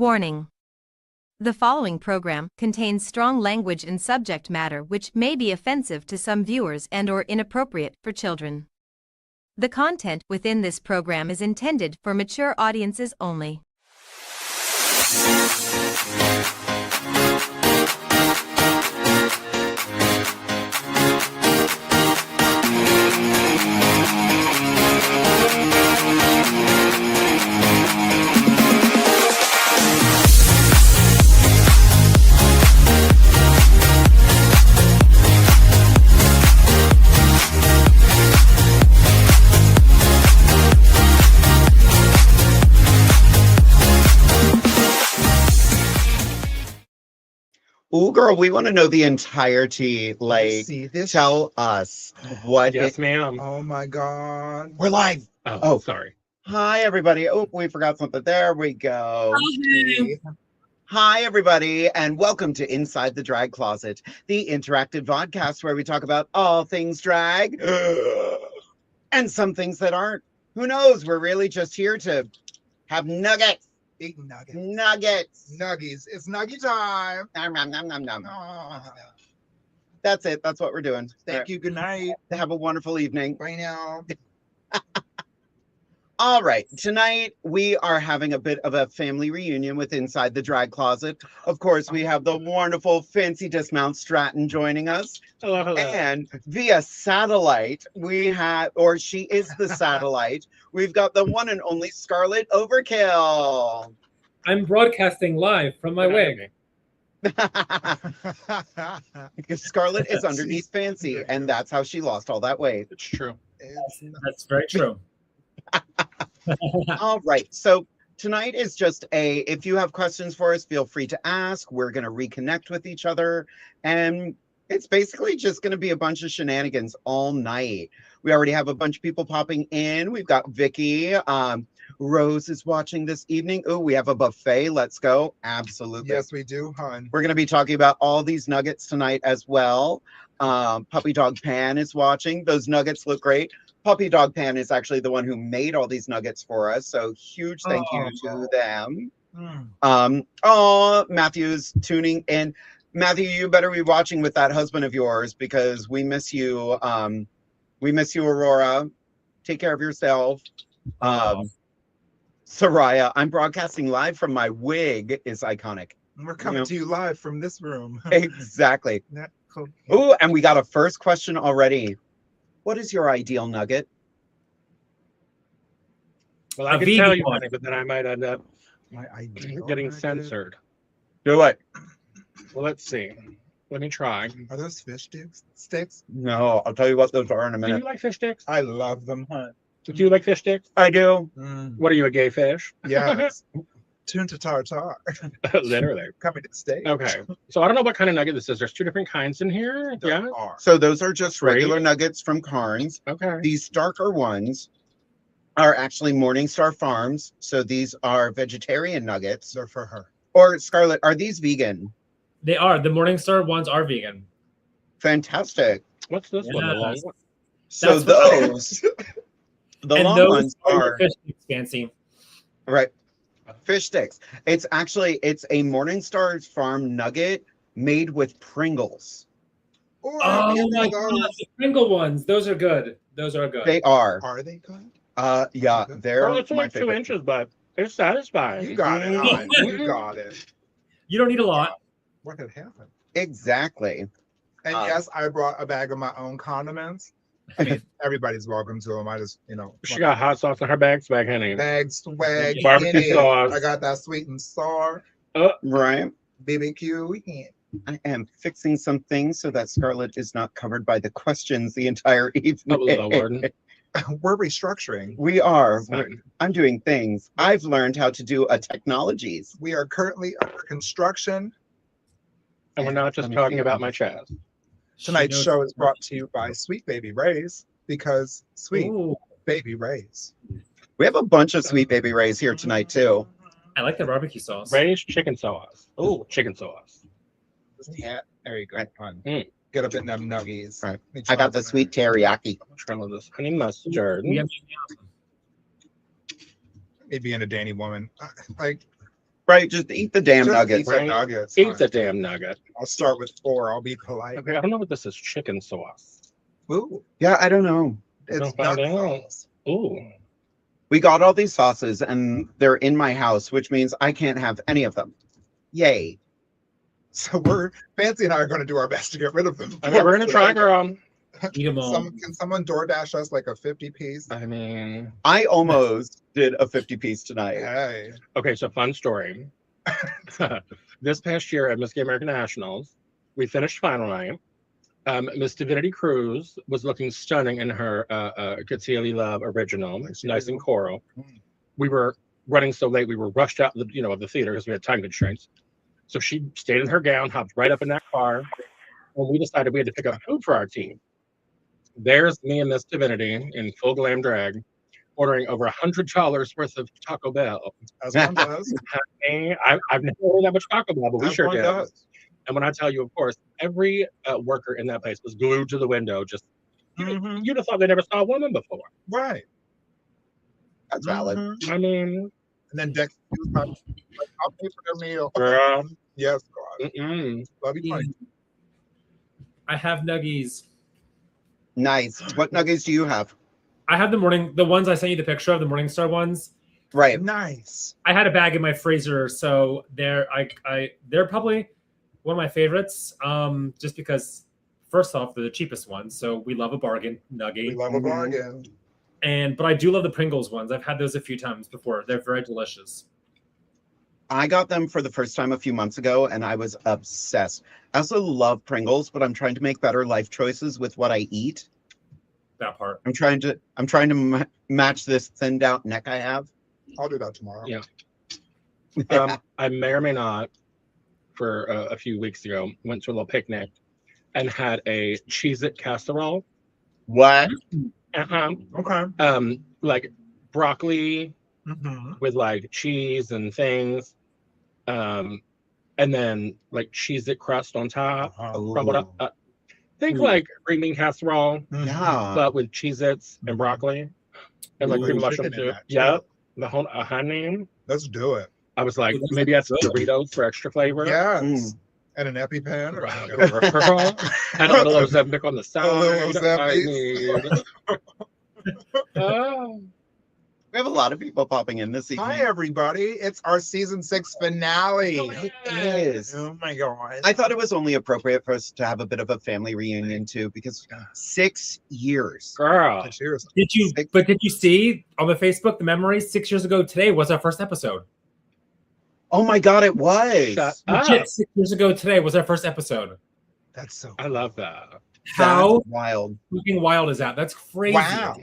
Warning. The following program contains strong language and subject matter which may be offensive to some viewers and/or inappropriate for children. The content within this program is intended for mature audiences only. Ooh, girl, we want to know the entirety. Like, See this? tell us what. Yes, ma'am. Oh my God. We're live. Oh, sorry. Hi, everybody. Oh, we forgot something. There we go. See? Hi, everybody, and welcome to Inside the Drag Closet, the interactive podcast where we talk about all things drag and some things that aren't. Who knows? We're really just here to have nuggets. Eat nuggets. Nuggets. Nuggies. It's nuggy time. Nom, nom, nom, nom, nom. Oh, That's it. That's what we're doing. thank you. Good night. Have a wonderful evening. Bye now. All right, tonight we are having a bit of a family reunion with Inside the Drag Closet. Of course, we have the wonderful FANCI DISMOUNT STRATTON joining us. Hello, hello. And via satellite, we have, or she is the satellite, we've got the one and only SKARLET Overkill. I'm broadcasting live from my wig. Because SKARLET is underneath FANCI, and that's how she lost all that weight. It's true. That's very true. All right, so tonight is just if you have questions for us, feel free to ask. We're going to reconnect with each other, and it's basically just going to be a bunch of shenanigans all night. We already have a bunch of people popping in. We've got Vicky. Rose is watching this evening. Oh, we have a buffet. Let's go. Absolutely. Yes, we do, hon. We're going to be talking about all these nuggets tonight as well. Puppy Dog Pan is watching. Those nuggets look great. Puppy Dog Pan is actually the one who made all these nuggets for us. So huge thank you to them. Matthew's tuning in. Matthew, you better be watching with that husband of yours because we miss you. We miss you, Aurora. Take care of yourself. Soraya, I'm broadcasting live from my wig is iconic. We're coming to you live from this room. Exactly. Cool. Oh, and we got a first question already. What is your ideal nugget? Well, I A can vegan tell you, one. honey, but then I might end up My ideal getting nugget. censored. Do it. Well, let's see. Let me try. Are those fish sticks? No, I'll tell you what those are in a Do you minute. like fish sticks? I love them, hon. Do you like fish sticks? I do. What are you, a gay fish? Yes. Tune to tartar. Literally. Coming to the stage. Okay. So I don't know what kind of nugget this is. There's two different kinds in here. There Yeah. are. So those are just Great. regular nuggets from Carnes. Okay. These darker ones are actually Morningstar Farms. So these are vegetarian nuggets. They're for her. Or Scarlett, are these vegan? They are. The Morningstar ones are vegan. Fantastic. What's this one? The long Yes. one? So That's what- those, the and long those ones are are fish sticks, Fancy. right. Fish sticks. It's a Morningstar Farm nugget made with Pringles. Oh, Oh my god, the Pringle ones. Those are good. Those are good. They are. Are they good? Yeah, they're Well, it's my only 2 favorite. inches, but it's satisfying. You got it, hon. You got it. You don't need a lot. What had happened? Exactly. And yes, I brought a bag of my own condiments. I mean, everybody's welcome to them. I just, She got hot sauce in her bag swag, honey. bag swag. Barbecue in it. sauce. I got that sweet and sour Right. BBQ. I am fixing some things so that Scarlett is not covered by the questions the entire evening. Oh, Lord. We're restructuring. We are. Fine. I'm doing things. I've learned how to do technologies. We are currently under construction. And we're not just talking about my chest. Tonight's show is brought to you by Sweet Baby Ray's because sweet Ooh, baby Ray's. We have a bunch of Sweet Baby Rays here tonight, too. I like the barbecue sauce. Ray's chicken sauce. Oh, chicken sauce. Yeah, there you go. Fun. Mm. Get up in them nuggies. Right. I got the sweet teriyaki. I'm trying to this honey mustard. We have- Me being a Danny woman, like Right, just eat the damn Just nuggets. Eat the Right? nuggets. Eat Fine. the damn nugget. I'll start with 4. I'll be polite. Okay, I don't know what this is. Chicken sauce. Ooh, Yeah, I don't know. it's Don't nut find out. sauce. Ooh. We got all these sauces and they're in my house, which means I can't have any of them. Yay. So Fancy and I are going to do our best to get rid of them. Okay, we're gonna try, girl. Eat 'em all. Can someone DoorDash us like a 50 piece? I mean, I almost did a 50-piece tonight. Hey. okay, so fun story. This past year at Miss Gay American Nationals, we finished final night. Miss Divinity Cruz was looking stunning in her Katsili Love original. It's nice and coral. We were running so late, we were rushed out of the theater because we had time constraints. So she stayed in her gown, hopped right up in that car, and we decided we had to pick up food for our team. There's me and Miss Divinity in full glam drag, ordering over $100 worth of Taco Bell. As one does. I've never ordered that much Taco Bell, but we As sure one did. does. And when I tell you, of course, every worker in that place was glued to the window. Just you'd have thought they never saw a woman before. Right. That's valid. Mhm. I mean, And then Dex was like, I'll pay for their meal. girl. Yes, God. Love you, honey. I have nuggies. Nice. What nuggets do you have? I have the ones I sent you the picture of, the Morningstar ones. Right. Nice. I had a bag in my freezer, so they're probably one of my favorites. Just because, first off, they're the cheapest ones, so we love a bargain nugget. We love a bargain. But I do love the Pringles ones. I've had those a few times before. They're very delicious. I got them for the first time a few months ago and I was obsessed. I also love Pringles, but I'm trying to make better life choices with what I eat. That part. I'm trying to match this thinned out neck I have. I'll do that tomorrow. Yeah. I may or may not, for a few weeks ago, went to a little picnic and had a Cheez-It casserole. What? Okay. Like broccoli Mm-hmm. with like cheese and things. And then like Cheez-It crust on top. Crumbled up. Think like green bean casserole, Yeah. but with Cheez-Its and broccoli and like Ooh, green mushroom chicken in soup. that, too. Yep. The whole honey. Let's do it. I was like, That's maybe that's good. Doritos for extra flavor. Yes. And an EpiPen. And a little Ozempic on the side. little I Ozempic. need. Oh. We have a lot of people popping in this evening. Hi, everybody. It's our season 6 finale. It is. Oh, my God. I thought it was only appropriate for us to have a bit of a family reunion too, because 6 years. Girl. Cheers. Did you see on the Facebook the memories 6 years ago today was our first episode? Oh my God, it was. Shut up. Legit, 6 years ago today was our first episode. That's so I love that. How That's wild. freaking wild is that? That's crazy. Wow.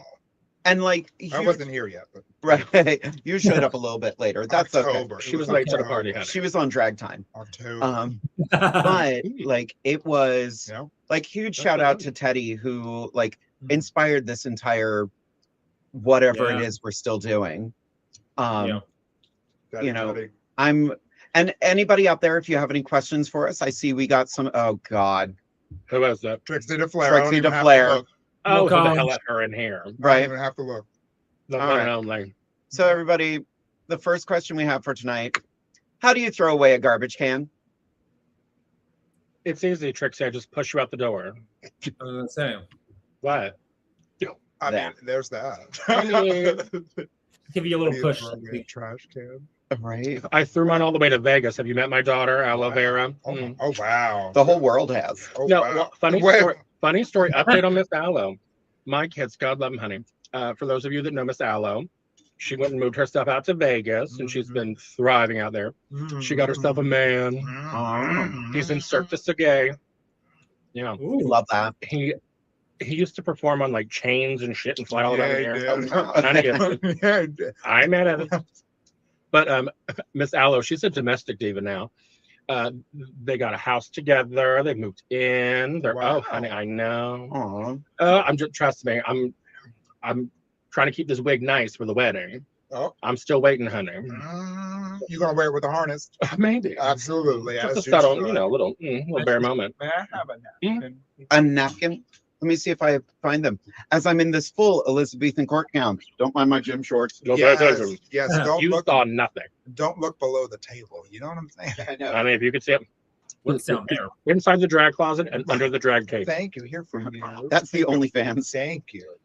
And like, I wasn't here yet. But right. You showed up a little bit later. That's October. okay. She was late to the party, honey. She was on drag time. October. But like it was Yeah. like huge That's shout out good. to Teddy who like Mhm. inspired this entire whatever Yeah. it is we're still doing. Yeah. Daddy, you know, daddy. And anybody out there, if you have any questions for us, I see we got some. Oh God, Who was that? Trixie to Flair. I don't Trixie even to have Flair. look. Oh, who the Welcome. hell let her in here? I don't right? even have to look. The All one right. and only. So everybody, the first question we have for tonight: how do you throw away a garbage can? It's easy, Trixie. I just push you out the door. I was gonna say, What? I That. mean, there's that. I mean, give you a little push. Trash can. Right. I threw mine all the way to Vegas. Have you met my daughter, Aloe Vera? Oh, Mm. oh, wow. The whole world has. Oh, No, wow. well, funny Wait. story. Funny story. Update on Miss Aloe. My kids, God love them, honey. For those of you that know Miss Aloe, she went and moved her stuff out to Vegas, and she's been thriving out there. She got herself a man. He's in Cirque du Soleil. Yeah, Ooh. Love that. he used to perform on like chains and shit and fly all Yeah, around he here. did. Yeah, he did. I met it. But Miss Aloe, she's a domestic diva now. They got a house together. They moved in. They're Wow. oh, honey, I know. Aw. I'm just trust me. I'm trying to keep this wig nice for the wedding. Oh. I'm still waiting, honey. You gonna wear it with a harness? Maybe Absolutely. just a as you subtle, should. little bare moment. May I have a napkin? A napkin. Let me see if I find them. As I'm in this full Elizabethan court gown. Don't mind my gym shorts. Don't pay attention. Yes. Don't You look. saw nothing. Don't look below the table. You know what I'm saying? I know. I mean, if you could see it. What's down there? Inside the drag closet and under the drag cape. Thank you. Here from you. That's the OnlyFans. Thank you.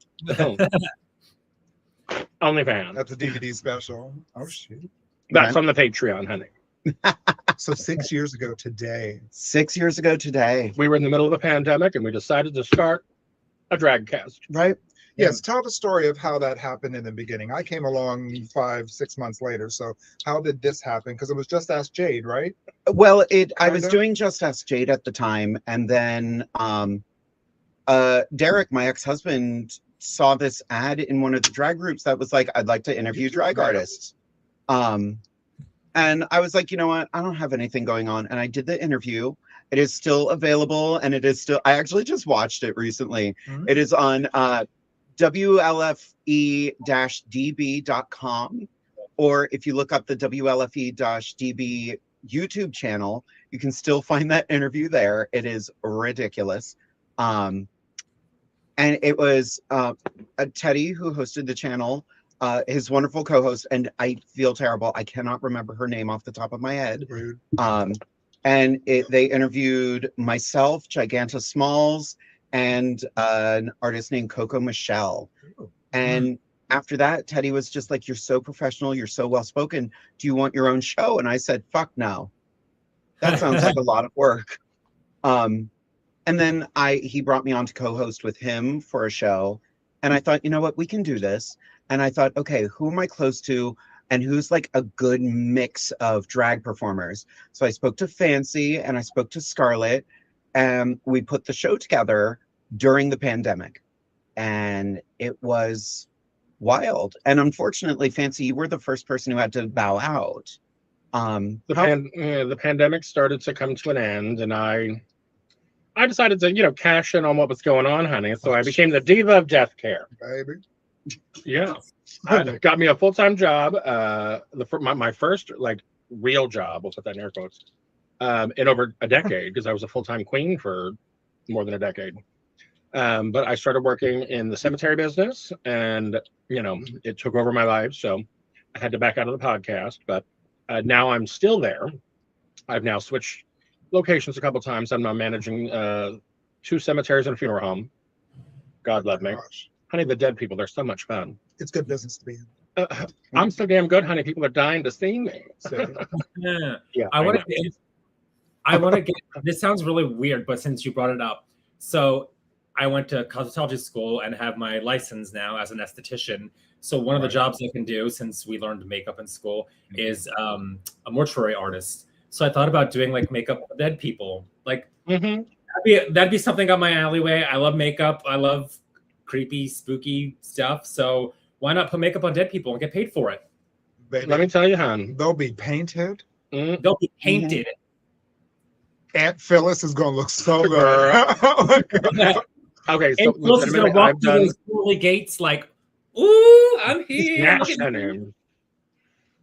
OnlyFans. That's a DVD special. Oh shoot. That's on the Patreon, honey. So 6 years ago today. 6 years ago today. We were in the middle of the pandemic and we decided to start a drag cast. Right? Yes, tell the story of how that happened in the beginning. I came along 5-6 months later. So how did this happen? Because it was Just Ask Jade, right? Well, I was Kinda? doing Just Ask Jade at the time, and then Derek, my ex-husband, saw this ad in one of the drag groups that was like, I'd like to interview drag artists. And I was like, you know what? I don't have anything going on. And I did the interview. It is still available, and it is still, I actually just watched it recently. Mhm. It is on WLFE-DB.com, or if you look up the WLFE-DB YouTube channel, you can still find that interview there. It is ridiculous. And it was Teddy who hosted the channel, his wonderful co-host, and I feel terrible. I cannot remember her name off the top of my head. Rude. And they interviewed myself, Giganta Smalls, and an artist named Coco Michelle. And after that, Teddy was just like, you're so professional, you're so well-spoken. Do you want your own show? And I said, fuck no. That sounds like a lot of work. And then he brought me on to co-host with him for a show. And I thought, you know what, we can do this. And I thought, okay, who am I close to? And who's like a good mix of drag performers? So I spoke to FANCI and I spoke to SKARLET, and we put the show together during the pandemic. And it was wild. And unfortunately, FANCI, you were the first person who had to bow out. The pandemic started to come to an end, and I decided to, cash in on what was going on, honey. So I became the diva of death care. Baby. Yeah. Got me a full-time job. My first real job, we'll put that in air quotes, in over a decade, because I was a full-time queen for more than a decade. But I started working in the cemetery business, and it took over my life, so I had to back out of the podcast. But now I'm still there. I've now switched locations a couple times. I'm now managing 2 cemeteries and a funeral home. God love me. Gosh. Honey, the dead people, they're so much fun. It's good business to be in. I'm so damn good, honey. People are dying to see me. So, Yeah. Yeah, I want know. to. I want to get. This sounds really weird, but since you brought it up, so I went to cosmetology school and have my license now as an esthetician. So one of the jobs I can do, since we learned makeup in school, is a mortuary artist. So I thought about doing makeup of dead people. That'd be something up my alleyway. I love makeup. I love creepy, spooky stuff. So why not put makeup on dead people and get paid for it? baby, Let me tell you, hon. they'll be painted. They'll be painted. Aunt Phyllis is gonna look so good. Okay, so And Phyllis is gonna walk through those pearly gates ooh, I'm here. Snatch honey.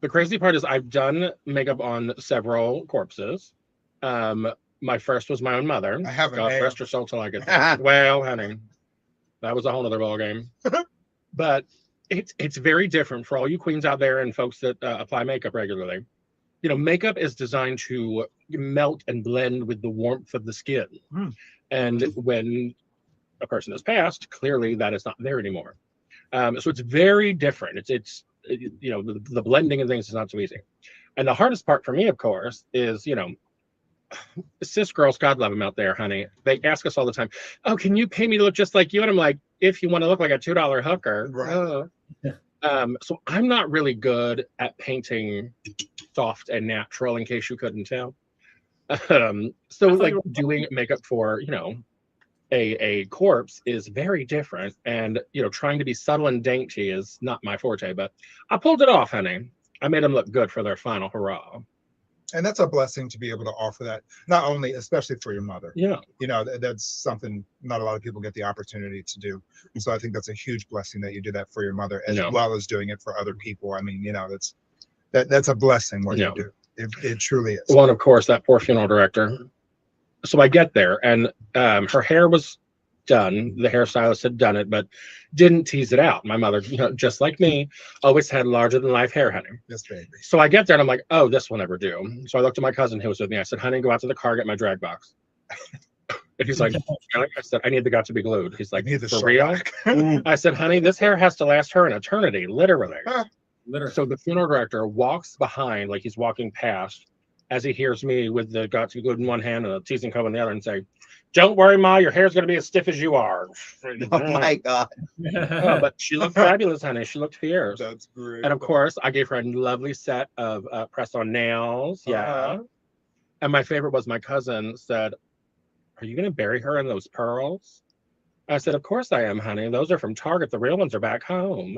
The crazy part is I've done makeup on several corpses. My first was my own mother. I haven't. God rest her soul till I get there. Well, honey, that was a whole other ballgame. But it's very different for all you queens out there and folks that apply makeup regularly. Makeup is designed to melt and blend with the warmth of the skin. And when a person has passed, clearly that is not there anymore. So it's very different. It's the blending and things is not so easy. And the hardest part for me, of course, is, cis girls, God love them out there, honey. They ask us all the time, oh, can you pay me to look just like you? And I'm like, if you want to look like a $2 hooker. Right. So I'm not really good at painting soft and natural, in case you couldn't tell. So doing makeup for, a corpse is very different, and trying to be subtle and dainty is not my forte, but I pulled it off, honey. I made them look good for their final hurrah. And that's a blessing to be able to offer that, not only, especially for your mother. Yeah. That's something not a lot of people get the opportunity to do. So I think that's a huge blessing that you do that for your mother, as well as doing it for other people. I mean, that's a blessing what you do. It truly is. Well, and of course, that poor funeral director. So I get there, and her hair was done. The hairstylist had done it, but didn't tease it out. My mother, just like me, always had larger than life hair, honey. Yes, baby. So I get there and I'm like, oh, this will never do. So I looked at my cousin who was with me. I said, honey, go out to the car, get my drag box. And he's like, I said, I need the gut to be glued. He's like, for real? I said, honey, this hair has to last her an eternity, literally. Literally. So the funeral director walks behind, like he's walking past, as he hears me with the gut to be glued in one hand and a teasing comb in the other, and say, don't worry, Ma, your hair's going to be as stiff as you are. Oh my God. Oh, but she looked fabulous, honey. She looked fierce. That's great. And of course, I gave her a lovely set of press-on nails. Yeah. And my favorite was my cousin said, are you going to bury her in those pearls? I said, of course I am, honey. Those are from Target. The real ones are back home.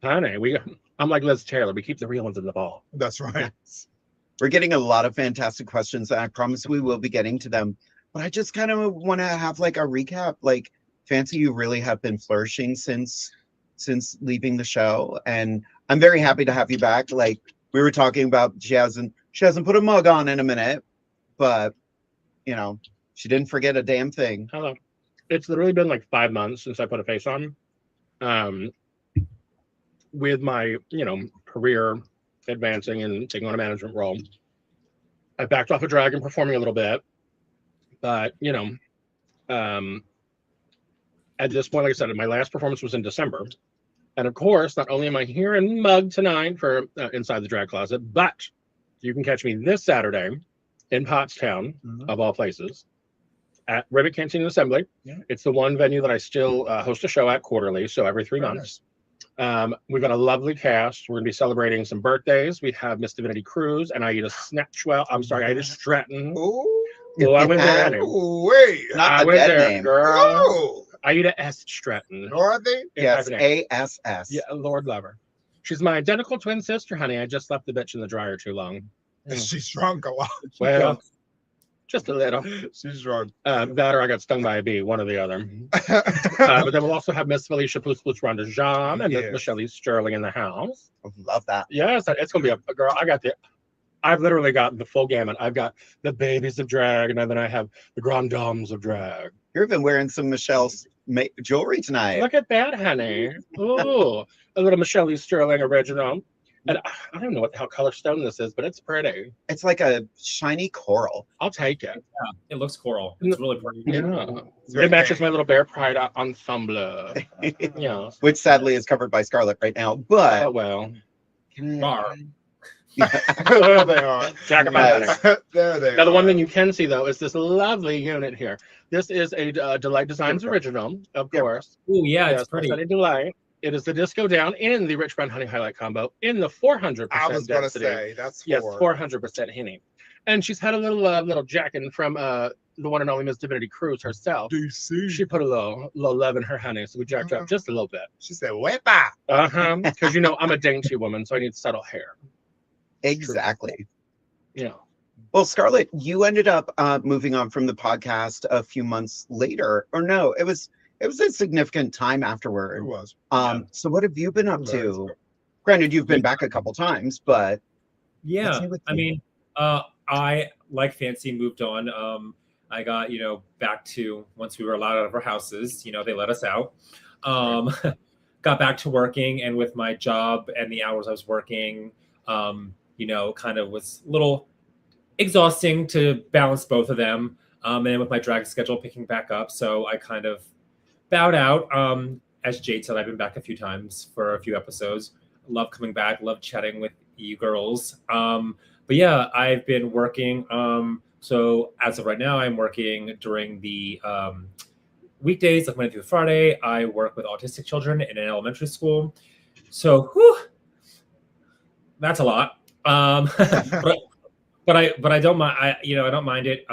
Honey, I'm like Liz Taylor. We keep the real ones in the ball. That's right. We're getting a lot of fantastic questions, and I promise we will be getting to them. But I just kind of want to have like a recap. Like, FANCI, you really have been flourishing since leaving the show, and I'm very happy to have you back. Like, we were talking about, she hasn't put a mug on in a minute, but she didn't forget a damn thing. Hello. It's literally been like 5 months since I put a face on. With my, career advancing and taking on a management role, I backed off of drag and performing a little bit. But, at this point, like I said, my last performance was in December. And of course, not only am I here in mug tonight for Inside the Drag Closet, but you can catch me this Saturday in Pottstown, of all places, at Rivet Canteen Assembly. Yeah. It's the one venue that I still host a show at quarterly, so every 3 months. Nice. We've got a lovely cast. We're going to be celebrating some birthdays. We have Miss Divinity Cruz and Aida Stratton. Oh, I went there. Wait. Not the dead name. Girl. Oh. Aida S. Stratton. Dorothy? Yes, ASS. Yeah, Lord love her. She's my identical twin sister, honey. I just left the bitch in the dryer too long. She's drunk a lot. Well, just a little. She's drunk. That or I got stung by a bee, one or the other. But then we'll also have Miss Felicia Plus Ronda Jean and Miss Michelle Sterling in the house. I love that. Yes, it's going to be a girl. I've literally got the full gamut. I've got the babies of drag, and then I have the grand dames of drag. You're even wearing some Michelle's jewelry tonight. Look at that, honey. Ooh, a little Michelle Sterling original. And I don't know what the hell color stone this is, but it's pretty. It's like a shiny coral. I'll take it. Yeah, it looks coral. It's really pretty. Yeah. It matches my little Bear Pride ensemble. Yeah. Which sadly is covered by SKARLET right now, but... Oh, well. Bar. There they are. There they are. Now, the one thing you can see, though, is this lovely unit here. This is a Delight Designs original, of course. Oh, yeah, it's pretty. Delight. It is the Disco Down in the Rich Brown Honey Highlight combo in the 400% I was going to density. say, that's 400% honey. And she's had a little jacket from the one and only Miss Divinity Cruz herself. Do you see? She put a little love in her honey, so we jacked her up just a little bit. She said, "Wepa." Because I'm a dainty woman, so I need subtle hair. Exactly. Yeah. Well, SKARLET, you ended up moving on from the podcast a few months later, or no? It was a significant time afterward. It was. So what have you been up to? Granted, you've been back a couple times, but yeah, I mean, I like FANCI moved on. I got back to, once we were allowed out of our houses, they let us out. Got back to working, and with my job and the hours I was working, kind of was a little exhausting to balance both of them. And then with my drag schedule picking back up, so I kind of bowed out. As Jade said, I've been back a few times for a few episodes. Love coming back. Love chatting with you girls. But yeah, I've been working. So as of right now, I'm working during the weekdays, like Monday through Friday. I work with autistic children in an elementary school. So that's a lot. But I don't mind. I don't mind it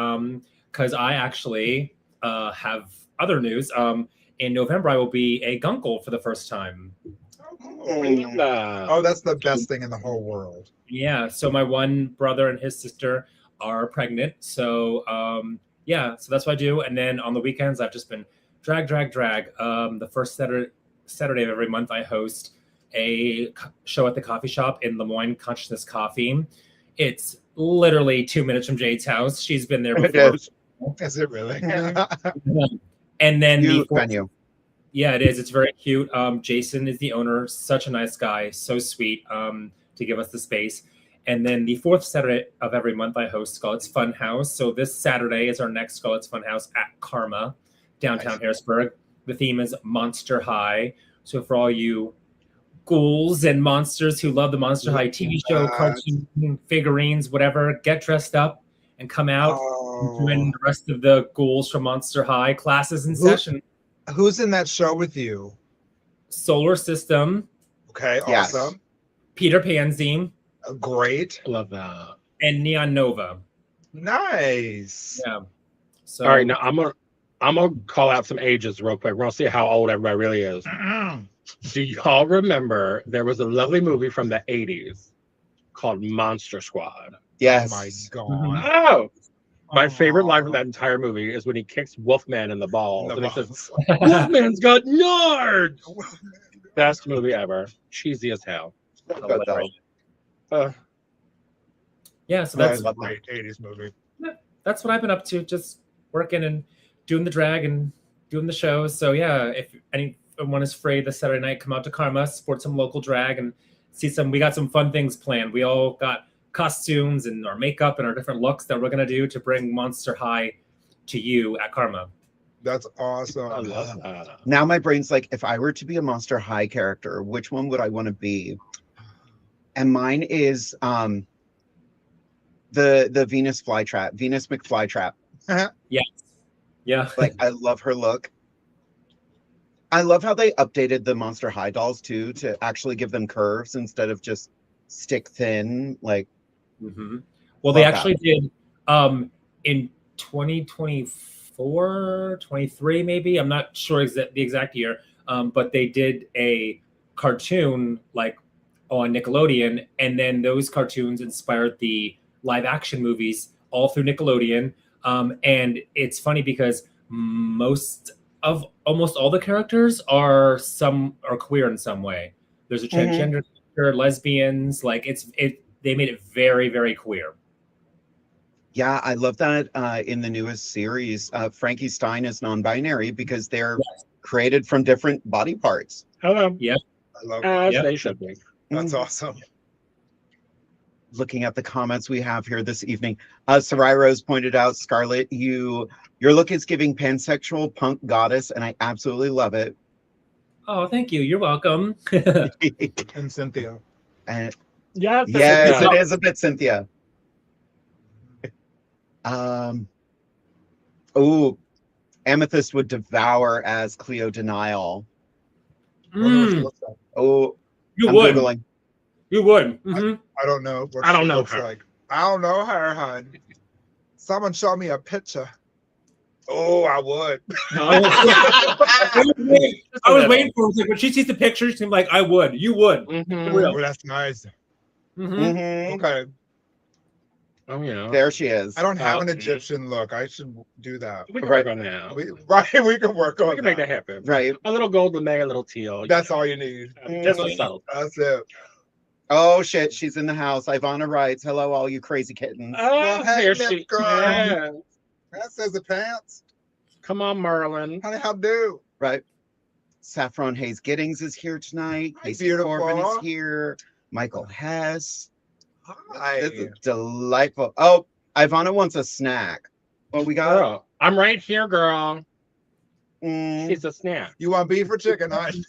because I actually have other news. In November, I will be a gunkle for the first time. Oh, that's the best thing in the whole world. Yeah. So my one brother and his sister are pregnant. So so that's what I do. And then on the weekends, I've just been drag. The first Saturday of every month, I host a show at the coffee shop in Lemoyne Consciousness Coffee. It's literally 2 minutes from Jade's house. She's been there before. Is it really? And then Cute venue. Yeah, it is. It's very cute. Jason is the owner. Such a nice guy. So sweet to give us the space. And then the fourth Saturday of every month, I host Scarlet's Fun House. So this Saturday is our next Scarlet's Fun House at Karma, downtown Harrisburg. The theme is Monster High. So for all you ghouls and monsters who love the Monster High TV show, cartoon, figurines, whatever, get dressed up and come out and join the rest of the ghouls from Monster High classes in session. Who's in that show with you? Solar System. Okay, Yes. awesome. Peter Panzine. Great. Love that. And Neon Nova. Nice. Yeah. So All right, now I'm gonna call out some ages real quick. We're gonna see how old everybody really is. Do y'all remember there was a lovely movie from the 80s called Monster Squad? Yes. Oh my God. Oh, my favorite line from that entire movie is when he kicks Wolfman in the balls. And he says, Wolfman's got nards! Best movie ever. Cheesy as hell. yeah, so That's that's a great 80s movie. that's what I've been up to, just working and doing the drag and doing the shows. So yeah, if anyone is free this Saturday night, come out to Karma, support some local drag and see some. We got some fun things planned. We all got costumes and our makeup and our different looks that we're gonna do to bring Monster High to you at Karma. That's awesome. I love that. Now my brain's like, if I were to be a Monster High character, which one would I want to be? And mine is the Venus flytrap, Venus McFlytrap. Yes. Yeah. Like, I love her look. I love how they updated the Monster High dolls too to actually give them curves instead of just stick thin. Like, well, they actually did in 2024, 23 maybe. I'm not sure the exact year, but they did a cartoon like on Nickelodeon, and then those cartoons inspired the live action movies all through Nickelodeon. And it's funny because almost all the characters are queer in some way. There's a transgender character, lesbians, like they made it very, very queer. yeah, I love that in the newest series, Frankie Stein is non-binary because they're created from different body parts. Hello. Yeah. I love As it. they should be. That's awesome. Looking at the comments we have here this evening, Sarai Rose pointed out, Scarlet, your look is giving pansexual punk goddess, and I absolutely love it. Oh, thank you. You're welcome. And Cynthia. And Yes, yes, it is a bit Cynthia. Oh, Amethyst would devour as Cleo Denial. Oh, You I'm would. Googling. You would. I don't know. What I don't she know looks her. like. I don't know her, hon. Someone show me a picture. Oh, I would. I was waiting for it. Like, when she sees the picture, she seemed like, I would. You would. Oh, that's nice. Okay. Oh, yeah. There she is. I don't have an Egyptian look. I should do that. We can work on that. We can work on We can make that happen. Right. A little gold with a little teal. That's all you need. Just a subtle. That's it. Oh shit, she's in the house. Ivana writes, "Hello, all you crazy kittens." Oh, hey, here Miss she girl. yeah. That says the pants. Come on, Merlin. Honey, how do? Right. Saffron Hayes Giddings is here tonight. Hi, Casey beautiful. Corbin is here. Michael Hess. Hi. This is delightful. Oh, Ivana wants a snack. What we got? Girl, I'm right here, girl. Mm, She's a snack. You want beef or chicken, honey?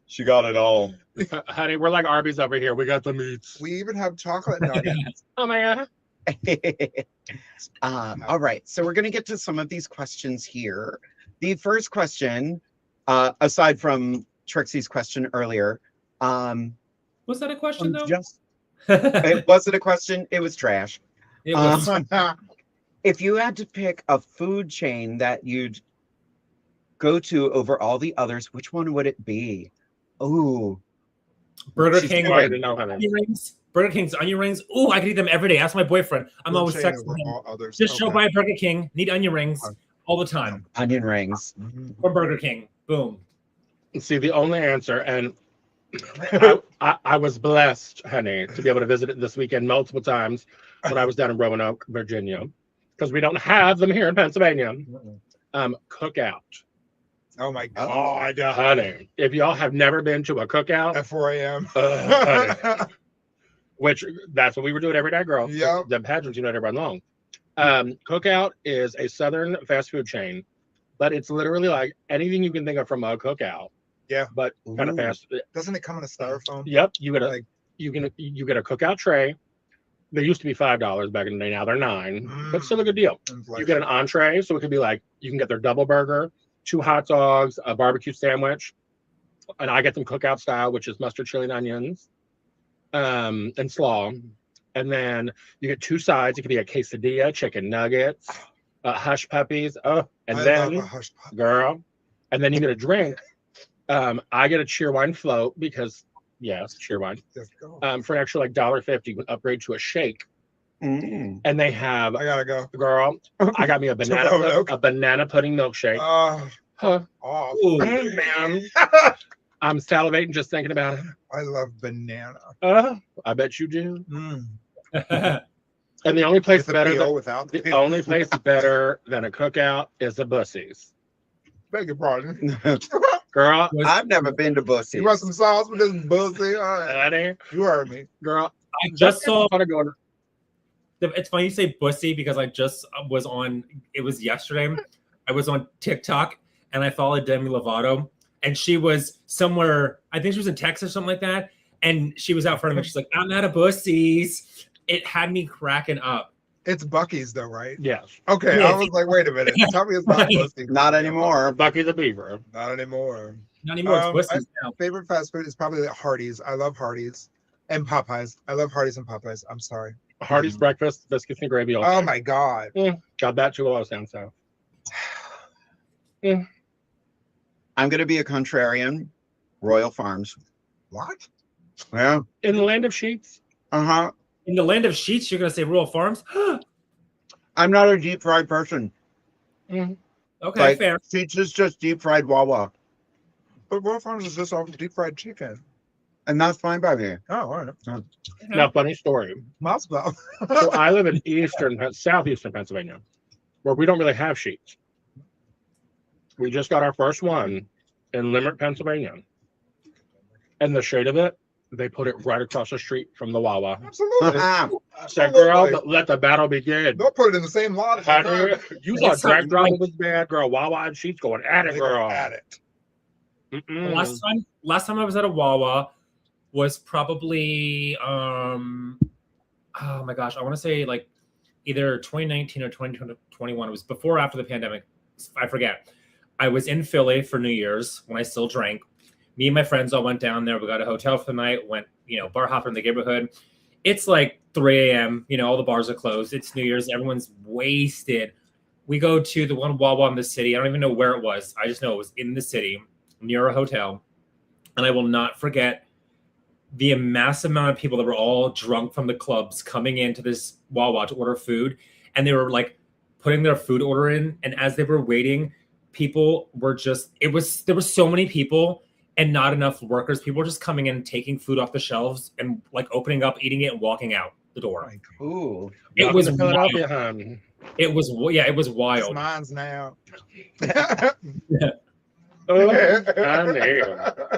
she got it all. Honey, we're like Arby's over here. We got the meats. We even have chocolate nuggets. Oh my God. All right, so we're going to get to some of these questions here. The first question, aside from Trixie's question earlier, Was that a question, though? it wasn't a question, it was trash. It was. If you had to pick a food chain that you'd go to over all the others, which one would it be? Oh, Burger she's King. doing it. Onion rings. Burger King's onion rings. Oh, I could eat them every day. Ask my boyfriend. I'm always texting him. Just show by Burger King. Need onion rings all the time. Onion rings. From Burger King. Boom. See, the only answer, and I was blessed, honey, to be able to visit it this weekend multiple times when I was down in Roanoke, Virginia. because we don't have them here in Pennsylvania. Cookout. Oh my God, honey! If y'all have never been to a cookout at 4 a.m., which that's what we were doing every day, girl. Yeah, the pageants, you know, everybody long. Cookout is a Southern fast food chain, but it's literally like anything you can think of from a cookout. Yeah, but kind of fast. Doesn't it come in a styrofoam? Yep, you get a you get a cookout tray. They used to be $5 back in the day. Now they're $9, but still a good deal. You get an entree, so it could be like you can get their double burger, 2 hot dogs, a barbecue sandwich, and I get them cookout style, which is mustard, chili, and onions, and slaw. And then you get 2 sides. It could be a quesadilla, chicken nuggets, hush puppies. Oh, and then girl, and then you get a drink. I get a cheerwine float because yes, cheerwine. For an extra like $1.50, you can upgrade to a shake. And they have. I gotta go, girl. I got me a banana pudding milkshake. Man, I'm salivating just thinking about it. I love banana. I bet you do. And the only place better than a cookout is the Bussies. Beg your pardon. Girl, I've never been to Bussies. You want some sauce with this Bussy? All right. You heard me. Girl, I just saw. It's funny you say Bussy because I just was on. It was yesterday. I was on TikTok and I followed Demi Lovato, and she was somewhere. I think she was in Texas or something like that. And she was out front of me. She's like, "I'm out of Bussies." It had me cracking up. It's Buc-ee's though, right? Yes. Okay, Yeah, I was like, wait a minute. Tell me it's not Buc-ee's. Not anymore. Bucky the Beaver. Not anymore. Not anymore. It's Bussies now. Favorite fast food is probably Hardee's. I love Hardee's and Popeyes. I love Hardee's and Popeyes. I'm sorry. Hardee's breakfast, biscuits and gravy. Oh my God. Got that too. Down south. I'm gonna be a contrarian. Royal Farms. What? Yeah. In the land of sheets. In the land of sheets, you're gonna say Royal Farms? I'm not a deep fried person. Okay, like, fair. Sheets is just deep fried Wawa. But Royal Farms is just all deep fried chicken. And that's fine by me. Oh, all right. Now, funny story. So I live in southeastern Pennsylvania, where we don't really have sheets. We just got our first one in Limerick, Pennsylvania. And the shade of it, they put it right across the street from the Wawa. Absolutely. Said, girl, let the battle begin. They'll put it in the same lot. You thought Drag Drama was bad, girl. Wawa and sheets going at it, girl. At it. Last time I was at a Wawa was probably oh my gosh, I want to say like either 2019 or 2021. It was before or after the pandemic. I forget. I was in Philly for New Year's when I still drank. Me and my friends all went down there. We got a hotel for the night, went, bar hopping in the neighborhood. It's like 3 a.m. All the bars are closed. It's New Year's. Everyone's wasted. We go to the one Wawa in the city. I don't even know where it was. I just know it was in the city near a hotel. And I will not forget the massive amount of people that were all drunk from the clubs coming into this Wawa to order food. And they were like putting their food order in. And as they were waiting, people were there were so many people and not enough workers. People were just coming in, taking food off the shelves and like opening up, eating it and walking out the door. Ooh. It was Philadelphia, wild. It was wild. It's mine's now.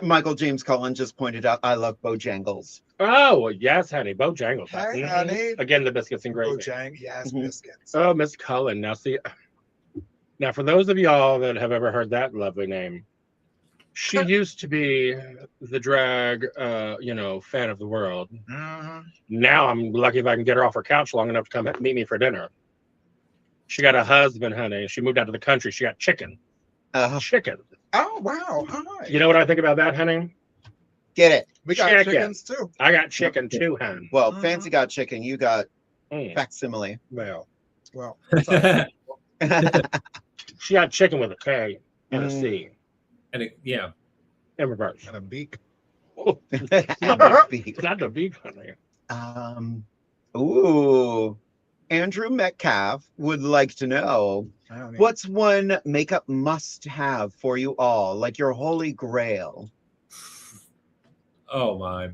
Michael James Cullen just pointed out, I love Bojangles. Oh, yes, honey. Bojangles. Hey, honey. Again, the biscuits and gravy. Yes, biscuits. Oh, Miss Cullen. Now, for those of y'all that have ever heard that lovely name, she used to be the drag, fan of the world. Now I'm lucky if I can get her off her couch long enough to come meet me for dinner. She got a husband, honey. She moved out to the country. She got chicken. Chicken. Oh, wow. Hi. You know what I think about that, honey? Get it. We got chickens, too. I got chicken, too, honey. Well, Fancy got chicken. You got facsimile. Well. She got chicken with a K and a C. And in reverse. And a beak. Oh, not the beak, honey. Ooh. Andrew Metcalf would like to know, what's one makeup must-have for you all, like your holy grail? Oh, my.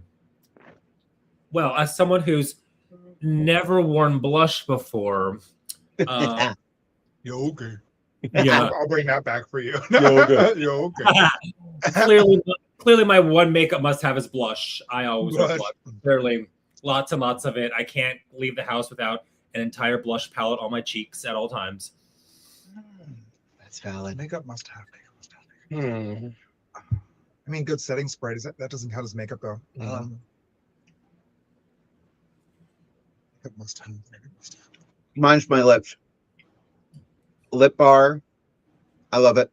Well, as someone who's never worn blush before, Uh, You're okay. yeah. I'll bring that back for you. You're okay. You're okay. Clearly, my one makeup must-have is blush. I always wear Blush. blush. Clearly, lots and lots of it. I can't leave the house without an entire blush palette on my cheeks at all times. That's valid. Makeup must have. Hmm. I mean, good setting spray. That doesn't count as makeup though. Mhm. Makeup must have. Mine's my lips. Lip bar. I love it.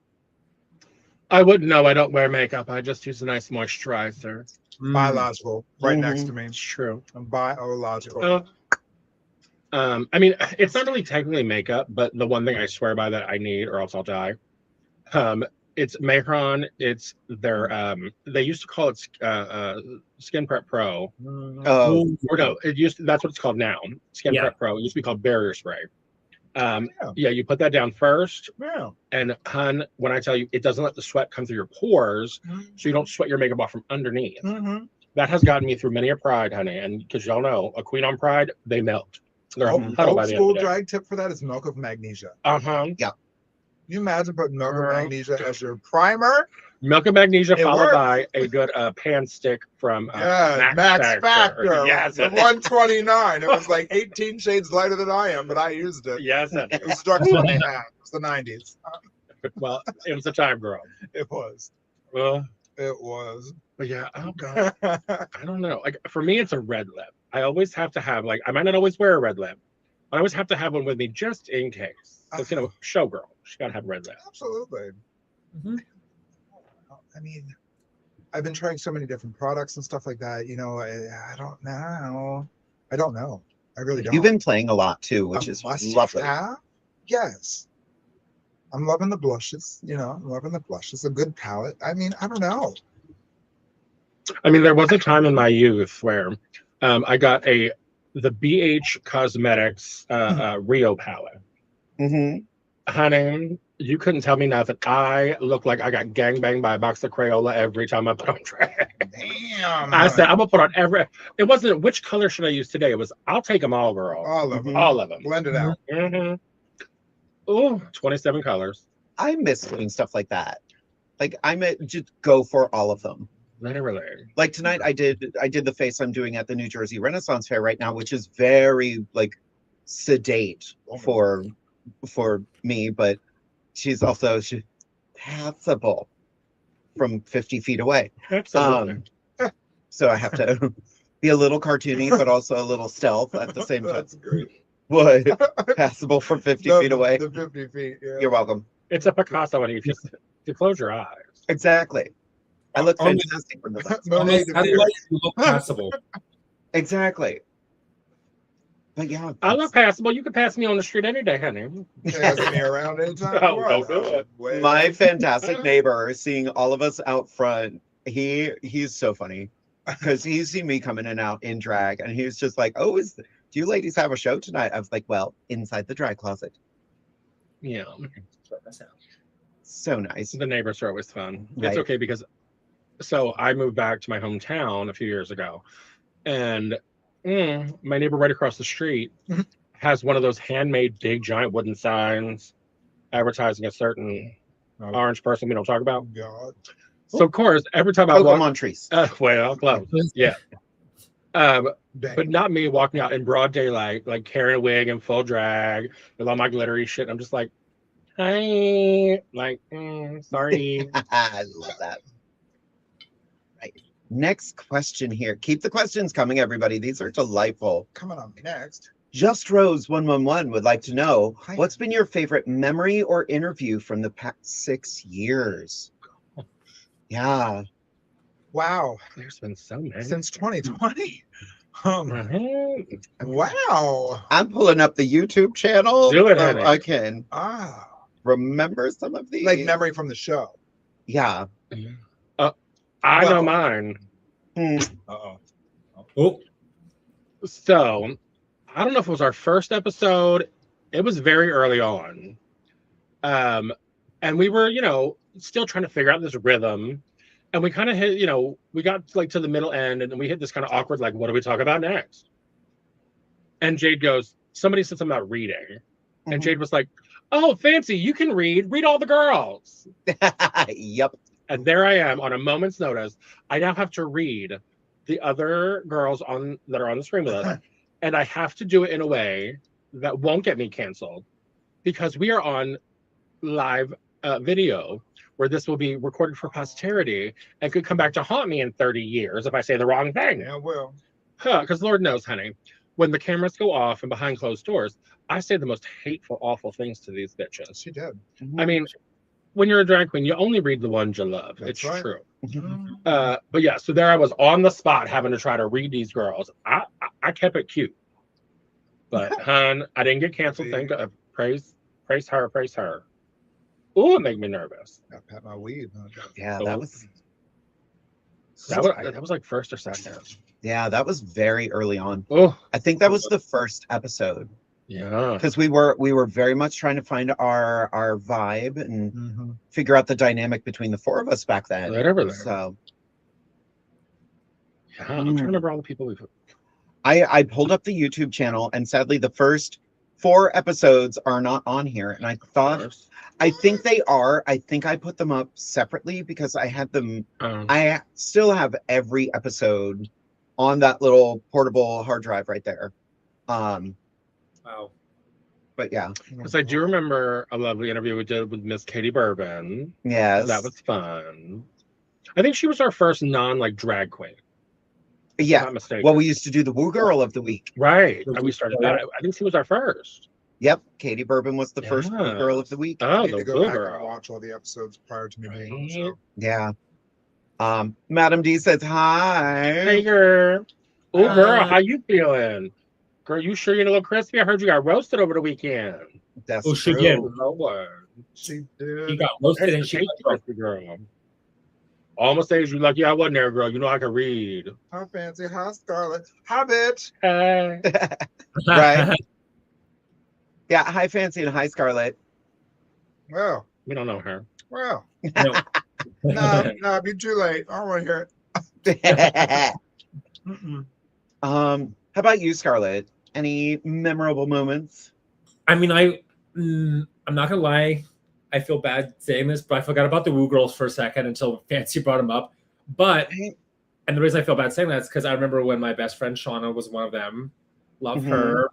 I wouldn't know. I don't wear makeup. I just use a nice moisturizer. Biological, right next to me. It's true. Biological. I mean, it's not really technically makeup, but the one thing I swear by that I need, or else I'll die. It's Mayron. It's their they used to call it Skin Prep Pro. Oh, Or no, that's what it's called now. Skin Prep Pro. It used to be called Barrier Spray. Yeah, you put that down first. Yeah. And hun, when I tell you, it doesn't let the sweat come through your pores, so you don't sweat your makeup off from underneath. Mm-hmm. That has gotten me through many a Pride, honey. And because y'all know, a queen on Pride, they melt. They're a puddle by Old the end school of the day. drag tip for that is milk of magnesia. Uh-huh. Can you imagine putting milk of magnesia as your primer? Milk and magnesia It followed works. by a good pan stick from Max Factor. Yes. The 129. It was like 18 shades lighter than I am, but I used it. Yes. It was drugstore they had. It was the 90s. Well, it was a time, girl. It was. It was. But yeah, oh god, I don't know. Like for me, it's a red lip. I always have to have I might not always wear a red lip, but I always have to have one with me just in case. Because showgirl, she gotta have red lip. Absolutely. Mm-hmm. I mean, I've been trying so many different products and stuff like that. You know, I don't know. I don't know. I really don't. you've been playing a lot too, which is lovely. Yes. I'm loving the blushes. You know, I'm loving the blushes. A good palette. I mean, I don't know. I mean, there was a time in my youth where I got the BH Cosmetics Rio palette. Mm-hmm. Honey, you couldn't tell me nothing. I look like I got gangbanged by a box of Crayola every time I put on drag. Damn. I said, I'm going to put on every... It wasn't, which color should I use today? It was, I'll take them all, girl. All of them. All of them. Blend it out. Mm-hmm. Oh, 27 colors. I miss doing stuff like that. Like just go for all of them. Literally. Like tonight, I did the face I'm doing at the New Jersey Renaissance Fair right now, which is very sedate for me, but she's also passable from 50 feet away. Absolutely. So I have to be a little cartoony, but also a little stealth at the same time. That's great. What? Passable from 50 feet away. The 50 feet. Yeah. You're welcome. It's a Picasso, and you close your eyes. Exactly. I look Only- fantastic from the back. Monet That's de why Beer. you look passable. Exactly. But yeah, I look passable. You can pass me on the street any day, honey. Passing me around anytime. Oh, you don't want. do it. Way my fantastic neighbor seeing all of us out front, he's so funny because he's seen me come in and out in drag, and he was just like, "Oh, do you ladies have a show tonight?" I was like, "Well, inside the drag closet." Yeah. So nice. The neighbors are always fun. Right. It's okay because I moved back to my hometown a few years ago, and my neighbor right across the street has one of those handmade big giant wooden signs advertising a certain orange person we don't talk about. God. So of course, every time I walk, Pokemon trees. well, close, yeah. Dang. But not me walking out in broad daylight, like carrying a wig and full drag with all my glittery shit. I'm just like, hi, sorry. I love that. Right. Next question here. Keep the questions coming, everybody. These are delightful. Coming on next. Just Rose 111 would like to know, Hi. what's been your favorite memory or interview from the past 6 years? Yeah. Wow. There's been so many. Since 2020. Right. Wow. I'm pulling up the YouTube channel. Do it, so honey. I can Ah. remember some of these. Like memory from the show. Yeah. I know Well- mine. Uh-oh. Oh, So I don't know if it was our first episode. It was very early on. And we were, still trying to figure out this rhythm. And we kind of hit, we got to the middle end and then we hit this kind of awkward, what do we talk about next? And Jade goes, somebody said something about reading. And Jade was like, "Oh, fancy, you can read all the girls." Yep. And there I am on a moment's notice. I now have to read the other girls that are on the screen with us, and I have to do it in a way that won't get me canceled, because we are on live video where this will be recorded for posterity and could come back to haunt me in 30 years if I say the wrong thing. Yeah, well. Because Lord knows, honey, when the cameras go off and behind closed doors, I say the most hateful, awful things to these bitches. She did. I mean, when you're a drag queen, you only read the ones you love. That's it's right. true. But yeah, so there I was on the spot having to try to read these girls. I kept it cute. But, hon, I didn't get canceled. Thank God. Praise her, praise her. Ooh, it made me nervous. I pat my weave. Yeah, So that was like first or second. yeah, that was very early on. Oh, I think that was the first episode. yeah. Because we were very much trying to find our vibe and figure out the dynamic between the four of us back then. Right over there. So yeah, I'm trying to remember all the people we've. I pulled up the YouTube channel, and sadly the first 4 episodes are not on here. And I thought, I think they are. I think I put them up separately because I had them. I still have every episode on that little portable hard drive right there. Wow. But yeah. Because I do remember a lovely interview we did with Miss Katie Bourbon. Yes. That was fun. I think she was our first drag queen. Yeah. Not mistaken. Well, we used to do the Woo Girl of the Week. Right. And we started that. I think she was our first. Yep. Katie Bourbon was the first Woo Girl of the Week. Oh, I need the to go Woo back Girl. and watch all the episodes prior to me being on the show. Yeah. Madam D says hi. Hey, girl. Oh, girl, how you feeling? Girl, you sure you're a little crispy? I heard you got roasted over the weekend. That's Oh, she true. did. She did. She got roasted and she That's crispy, girl. Almost says you like, yeah, I wasn't there, girl. You know I can read. Hi, Fancy. Hi, Scarlet. Hi, bitch. Hey. Right. Yeah. Hi, Fancy, and hi, Scarlet. Well, We don't know her. well. No. No, be too late. I don't want to hear it. How about you, Scarlet? Any memorable moments? I mean, I'm not gonna lie. I feel bad saying this, but I forgot about the Woo Girls for a second until Fancy brought them up. But, and the reason I feel bad saying that is because I remember when my best friend Shauna was one of them. Love her.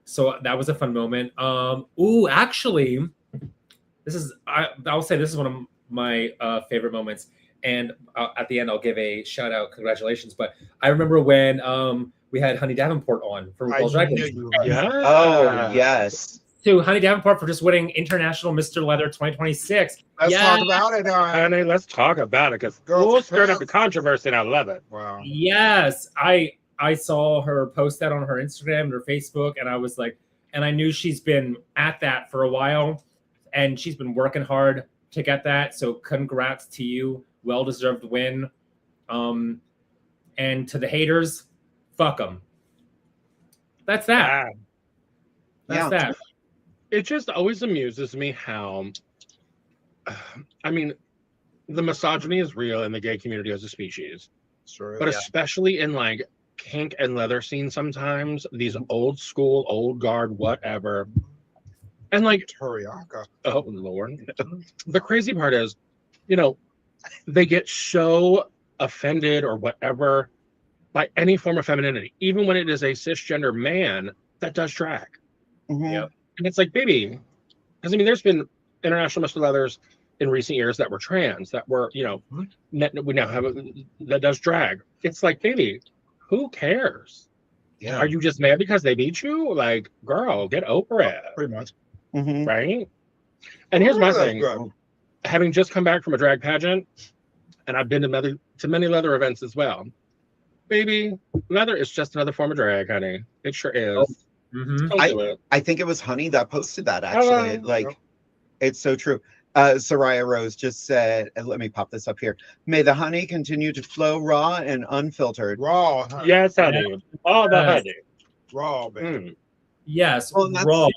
So that was a fun moment. Actually, I'll say this is one of my favorite moments. And at the end, I'll give a shout out, congratulations. But I remember when we had Honey Davenport on for RuPaul's Drag Race. Yeah. Oh, yes. To Honey Davenport for just winning International Mr. Leather 2026. Let's talk about it, Honey, let's talk about it, because we'll stir up the controversy, and I love it. Wow. Yes, I saw her post that on her Instagram and her Facebook, and I was like, and I knew she's been at that for a while, and she's been working hard to get that. So congrats to you, well-deserved win. And to the haters, fuck them. That's that. That's that. It just always amuses me how, I mean, the misogyny is real in the gay community as a species, Sure. but especially in like kink and leather scenes sometimes, these old school, old guard, whatever. And like, Toriaka. oh Lord. The crazy part is, you know, they get so offended or whatever by any form of femininity, even when it is a cisgender man that does drag. Yep. And it's like, baby, because I mean, there's been international Mr. Leathers in recent years that were trans, that were, you know, we now have that does drag. It's like, baby, who cares? Yeah. Are you just mad because they beat you? Like, girl, get over it. Pretty much. Right? And here's my thing. Having just come back from a drag pageant, and I've been to many leather events as well. Baby, leather is just another form of drag, honey. It sure is. I think it was Honey that posted that, actually. It's so true. Soraya Rose just said, and let me pop this up here. May the honey continue to flow raw and unfiltered. Raw. Honey. Yes, honey. All the honey. Raw, baby. Yes, Well, raw.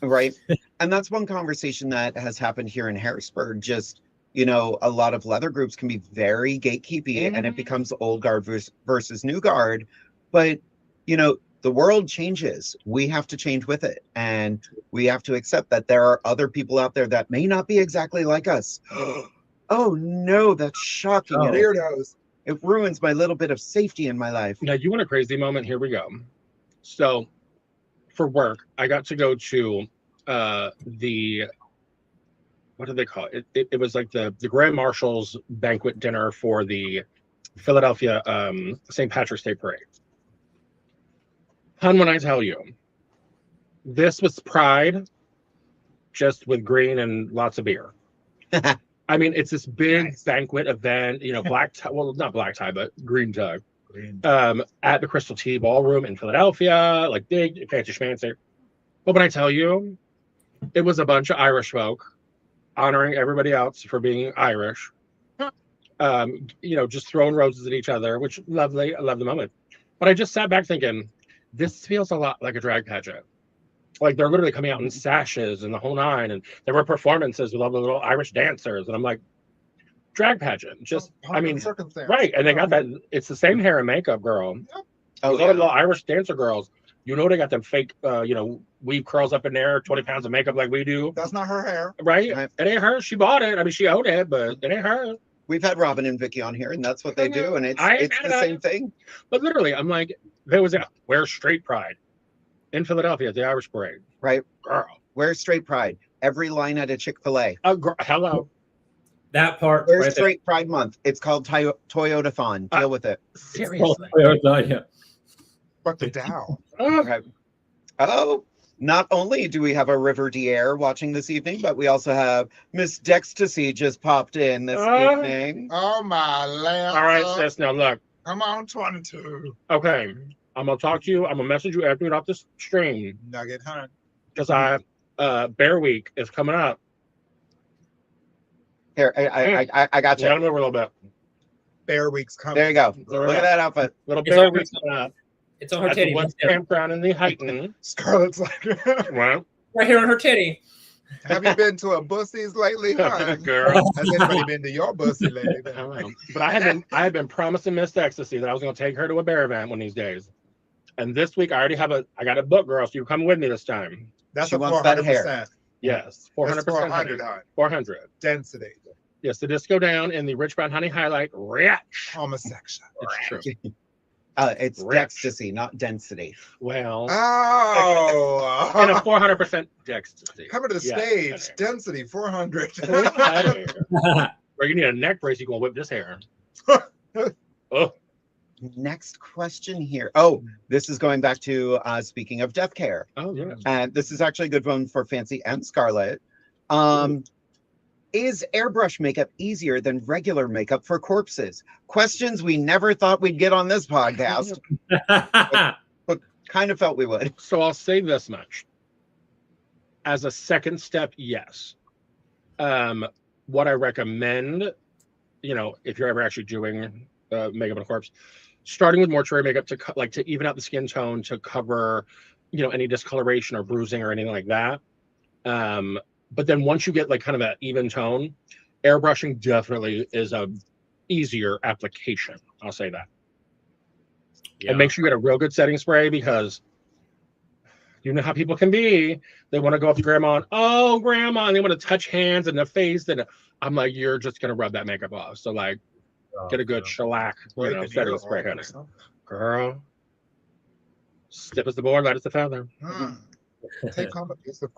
Right. And that's one conversation that has happened here in Harrisburg. Just, you know, a lot of leather groups can be very gatekeepy and it becomes old guard versus new guard. But, you know, the world changes. We have to change with it. And we have to accept that there are other people out there that may not be exactly like us. Oh no, that's shocking. Oh. And Weirdos. it ruins my little bit of safety in my life. Now, you want a crazy moment? Here we go. So, for work, I got to go to the, what do they call it? It was like the Grand Marshal's banquet dinner for the Philadelphia St. Patrick's Day Parade. Hun, when I tell you, this was Pride, just with green and lots of beer. I mean, it's this big banquet event, you know, black tie, well, not black tie, but green tie, at the Crystal Tea Ballroom in Philadelphia, like big, fancy schmancy. But when I tell you, it was a bunch of Irish folk honoring everybody else for being Irish, you know, just throwing roses at each other, which lovely. I love the moment. But I just sat back thinking, this feels a lot like a drag pageant. Like they're literally coming out in sashes and the whole nine, and there were performances with all the little Irish dancers, and I'm like, drag pageant. Just, I mean, right? And they got that. It's the same hair and makeup, girl. Yep. Oh, those little Irish dancer girls. You know, they got them fake, you know, weave curls up in there, 20 pounds of makeup like we do. That's not her hair, right? It ain't her. She bought it. I mean, she owed it, but it ain't her. We've had Robin and Vicky on here, and that's what they do, and it's the same thing. But literally, I'm like, there was a wear straight pride in Philadelphia at the Irish Parade. Right. Girl. Wear straight pride. Every line at a Chick-fil-A. Hello. That part. Wear right straight there. Pride Month. It's called Toyota-thon. Deal with it. Seriously. Yeah. But the Dow. Okay. Oh, not only do we have a River d'Air watching this evening, but we also have Miss Dextasy just popped in this evening. Oh, my land. All right, sis. Now, look. I'm on 22. Okay. I'm going to talk to you. I'm going to message you after we get off this stream. Nugget Hunt. Because Bear Week is coming up. Here, I got you. Yeah, move a little bit. Bear Week's coming. There you go. Look at that outfit. Little Bear Week's coming up. It's on her titty. What's campground in the Heighton. Scarlet's like, well, right here on her titty. Have you been to a Bussies lately, hon? Girl? Has anybody been to your Bussy lately? But I had been promising Miss Ecstasy that I was going to take her to a bear event one of these days. And this week I got a book, girl. So you come with me this time. That's she a wants that 400%. hair. Yes, 400%. 400. Density. Yes, the disco down in the Rich Brown Honey highlight. Rich. Homosexual. It's true. It's Dextasy, not density. Well. Oh. And a 400% Dextasy. Coming to the stage. Density 400. Or you need a neck brace. You can whip this hair. Oh. Next question here. Oh, this is going back to speaking of death care. Oh, yeah. And this is actually a good one for FANCI and Scarlet. Is airbrush makeup easier than regular makeup for corpses? Questions we never thought we'd get on this podcast, but kind of felt we would. So I'll say this much. As a second step, yes. What I recommend, you know, if you're ever actually doing makeup on a corpse, starting with mortuary makeup to even out the skin tone to cover, you know, any discoloration or bruising or anything like that. But then once you get like kind of that even tone, airbrushing definitely is a easier application. I'll say that. Yeah. And make sure you get a real good setting spray, because you know how people can be. They want to go up to grandma and, oh, grandma, and they want to touch hands in the face. And I'm like, you're just going to rub that makeup off. So like, get a good shellac, you know, setting spray, honey. Girl, stiff as the board, light as the feather. Take on a piece of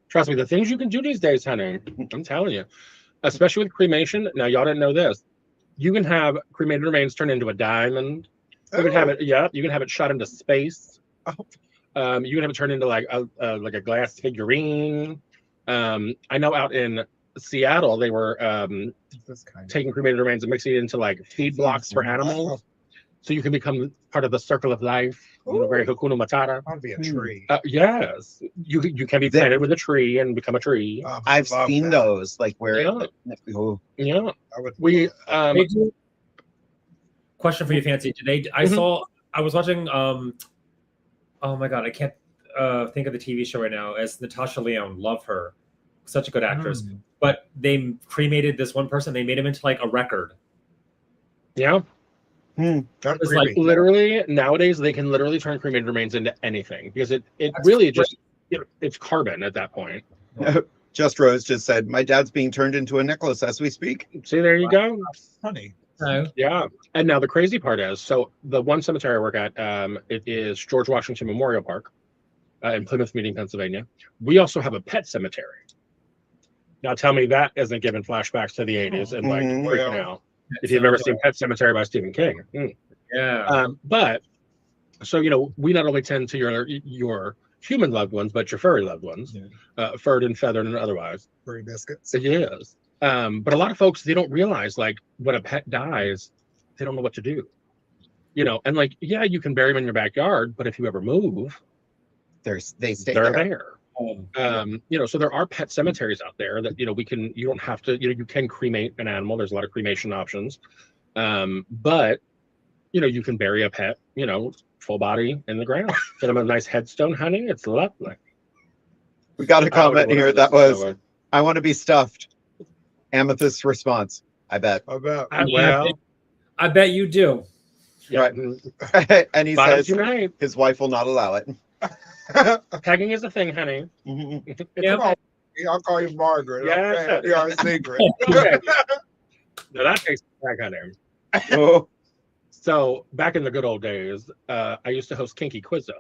Trust me, the things you can do these days, honey, I'm telling you, especially with cremation. Now, y'all didn't know this. You can have cremated remains turned into a diamond. You can have it, you can have it shot into space. You can have it turned into like a glass figurine. I know out in Seattle, they were taking cremated remains and mixing it into like feed blocks for animals. So you can become part of the circle of life. You know, very Hakuna Matata. I'll be a tree. Yes, you can be planted with a tree and become a tree. I've seen those, like where. Yeah. We question for you, FANCI. Today, I was watching. Oh my god, I can't think of the TV show right now. As Natasha Lyonne, love her, such a good actress. But they cremated this one person. They made him into like a record. Yeah. That's was like, creepy. Literally, nowadays they can literally turn cremated remains into anything because it really just it's carbon at that point. Just Rose just said, my dad's being turned into a necklace as we speak. See, there you go. Honey. no. Yeah. And now the crazy part is, so the one cemetery I work at, it is George Washington Memorial Park in Plymouth Meeting, Pennsylvania. We also have a pet cemetery. Now tell me that isn't giving flashbacks to the 80s and like freaking out. If you've ever seen Pet Cemetery by Stephen King. Yeah. But so we not only tend to your human loved ones, but your furry loved ones, furred and feathered and otherwise. Furry biscuits. Yes. But a lot of folks, they don't realize like when a pet dies, they don't know what to do. And like, yeah, you can bury them in your backyard, but if you ever move, they stay they're there. So there are pet cemeteries out there that you don't have to, you can cremate an animal. There's a lot of cremation options. But you can bury a pet, full body in the ground. Get them a nice headstone, honey. It's lovely. We got a comment here that was, I want to be stuffed. Amethyst response. I bet. I bet you do. Right. And he says his wife will not allow it. Pegging is a thing, honey. Yeah. I'll call you Margaret. Yeah. Okay. You're a secret. Okay. Now that takes back, honey. Oh. So back in the good old days, I used to host Kinky Quizzo.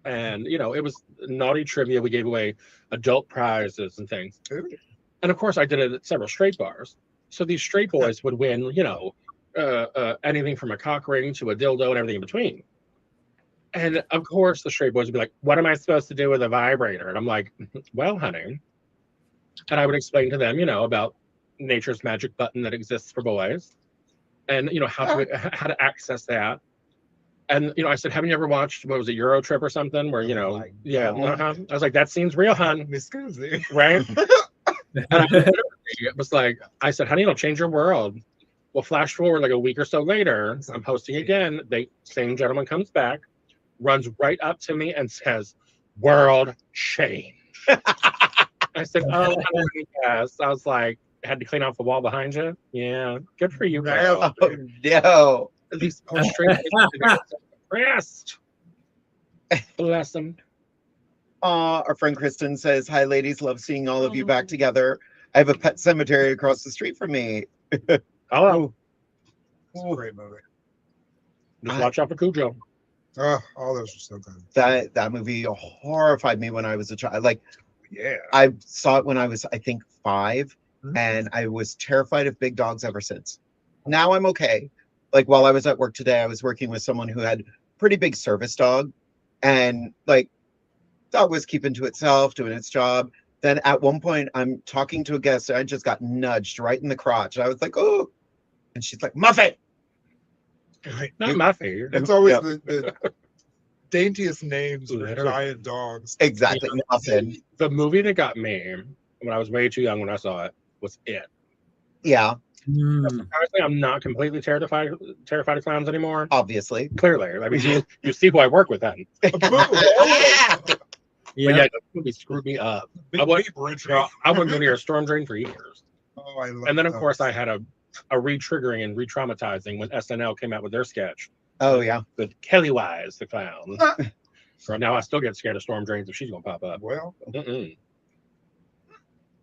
And, it was naughty trivia. We gave away adult prizes and things. Ooh. And of course, I did it at several straight bars. So these straight boys would win, anything from a cock ring to a dildo and everything in between. And of course, the straight boys would be like, what am I supposed to do with a vibrator? And I'm like, well, honey. And I would explain to them, about nature's magic button that exists for boys and, how to access that. And, I said, haven't you ever watched, what was it, Euro Trip or something where, I was like, that seems real, hun. Excuse me. Right? And it was like, I said, honey, it'll change your world. Well, flash forward like a week or so later, I'm hosting again. The same gentleman comes back, runs right up to me and says, world change. I said, oh, yes. I was like, had to clean off the wall behind you? Yeah, good for you guys. Oh, no. These poor straight depressed. Bless them. Our friend Kristen says, hi, ladies. Love seeing all of you back together. I have a pet cemetery across the street from me. Oh, it's a great movie. Just watch out for Cujo. Oh, all those are so good. That movie horrified me when I was a child. Like, yeah, I saw it when I was, I think, 5, and I was terrified of big dogs ever since. Now I'm okay. Like, while I was at work today, I was working with someone who had pretty big service dog, and like, dog was keeping to itself, doing its job. Then at one point, I'm talking to a guest, and I just got nudged right in the crotch. I was like, oh, and she's like, Muffet. Not Muffet. It's always the daintiest names for giant dogs. Exactly, Muffin. The movie that got me when I was way too young when I saw it was It. Yeah. Honestly, I'm not completely terrified of clowns anymore. Obviously. Clearly. I mean, you see who I work with then. Yeah. But yeah, the movie screwed me up. I wouldn't go near a storm drain for years. Oh, I love And then, of those. course, I had a re-triggering and re-traumatizing when SNL came out with their sketch. Oh, yeah. With Kelly Wise, the clown. So now I still get scared of storm drains if she's going to pop up. Well,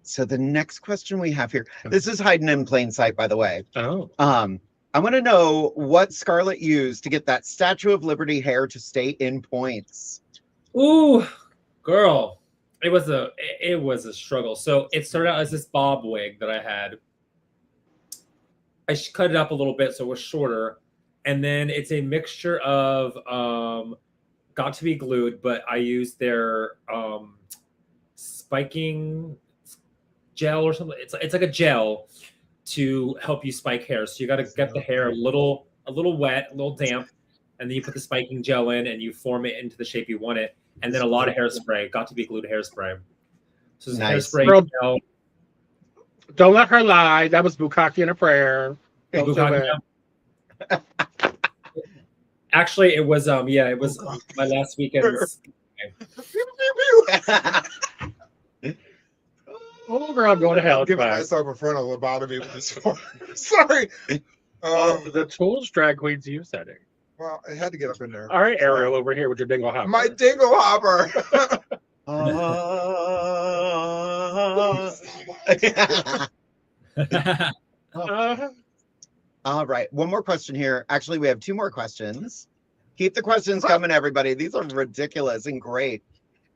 So the next question we have here, this is hiding in plain sight, by the way. Oh. I want to know what Scarlett used to get that Statue of Liberty hair to stay in points. Ooh, girl, it was a struggle. So it started out as this bob wig that I had. I cut it up a little bit so it was shorter, and then it's a mixture of Got to Be Glued, but I used their spiking gel or something. It's like a gel to help you spike hair. So you got to get the hair a little wet, a little damp, and then you put the spiking gel in and you form it into the shape you want it. And then a lot of hairspray, Got to Be Glued hairspray. So it's Nice. hairspray Girl, gel. Don't let her lie. That was Bukkake and a prayer. Actually, it was it was my last weekend's. Oh, girl, I'm going to hell. I'm giving myself a frontal lobotomy with this one. Sorry. The tools drag queens you setting. Well, I had to get up in there. All right, Ariel, over here with your dingle hopper. My dingle hopper. All right, one more question here. Actually, we have 2 more questions. Keep the questions coming, everybody. These are ridiculous and great.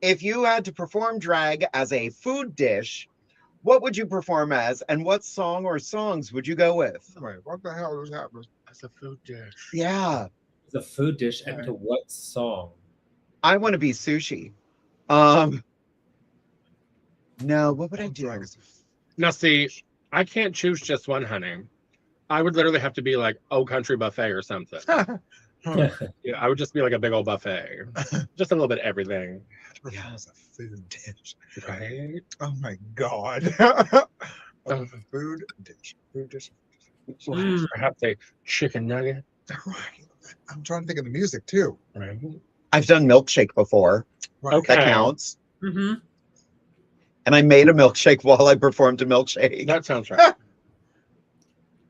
If you had to perform drag as a food dish, what would you perform as, and what song or songs would you go with? Wait, what the hell is happening? As a food dish. Yeah. The food dish and to what song? I want to be sushi. No, what would I do? Now, see, I can't choose just one, honey. I would literally have to be like, oh, country buffet or something. Yeah, I would just be like a big old buffet. Just a little bit of everything. Yeah, it's a food dish. Right? Oh my God. Food dish. Food dish. Perhaps a chicken nugget. Right. I'm trying to think of the music too. Right. I've done milkshake before. Right. Okay. That counts. Mm-hmm. And I made a milkshake while I performed a milkshake. That sounds right.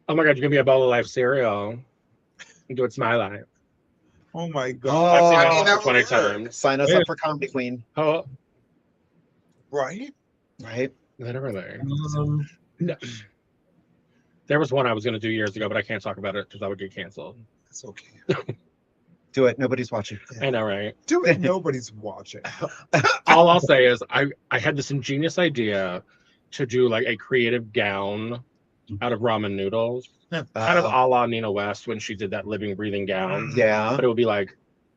Oh my God, you can be a bowl of life cereal. And do It's My Life. Oh my Oh, God. I've I mean, seen that that 20 was good. times. Sign us Yeah. up for Comedy Queen. Oh, Right? Right? literally. No. There was one I was going to do years ago, but I can't talk about it because I would get canceled. It's okay. Do it. Nobody's watching. I know, right? Do it. Nobody's watching. All I'll say is I had this ingenious idea to do like a creative gown out of ramen noodles, kind of a la Nina West when she did that living, breathing gown. Yeah. But it would be like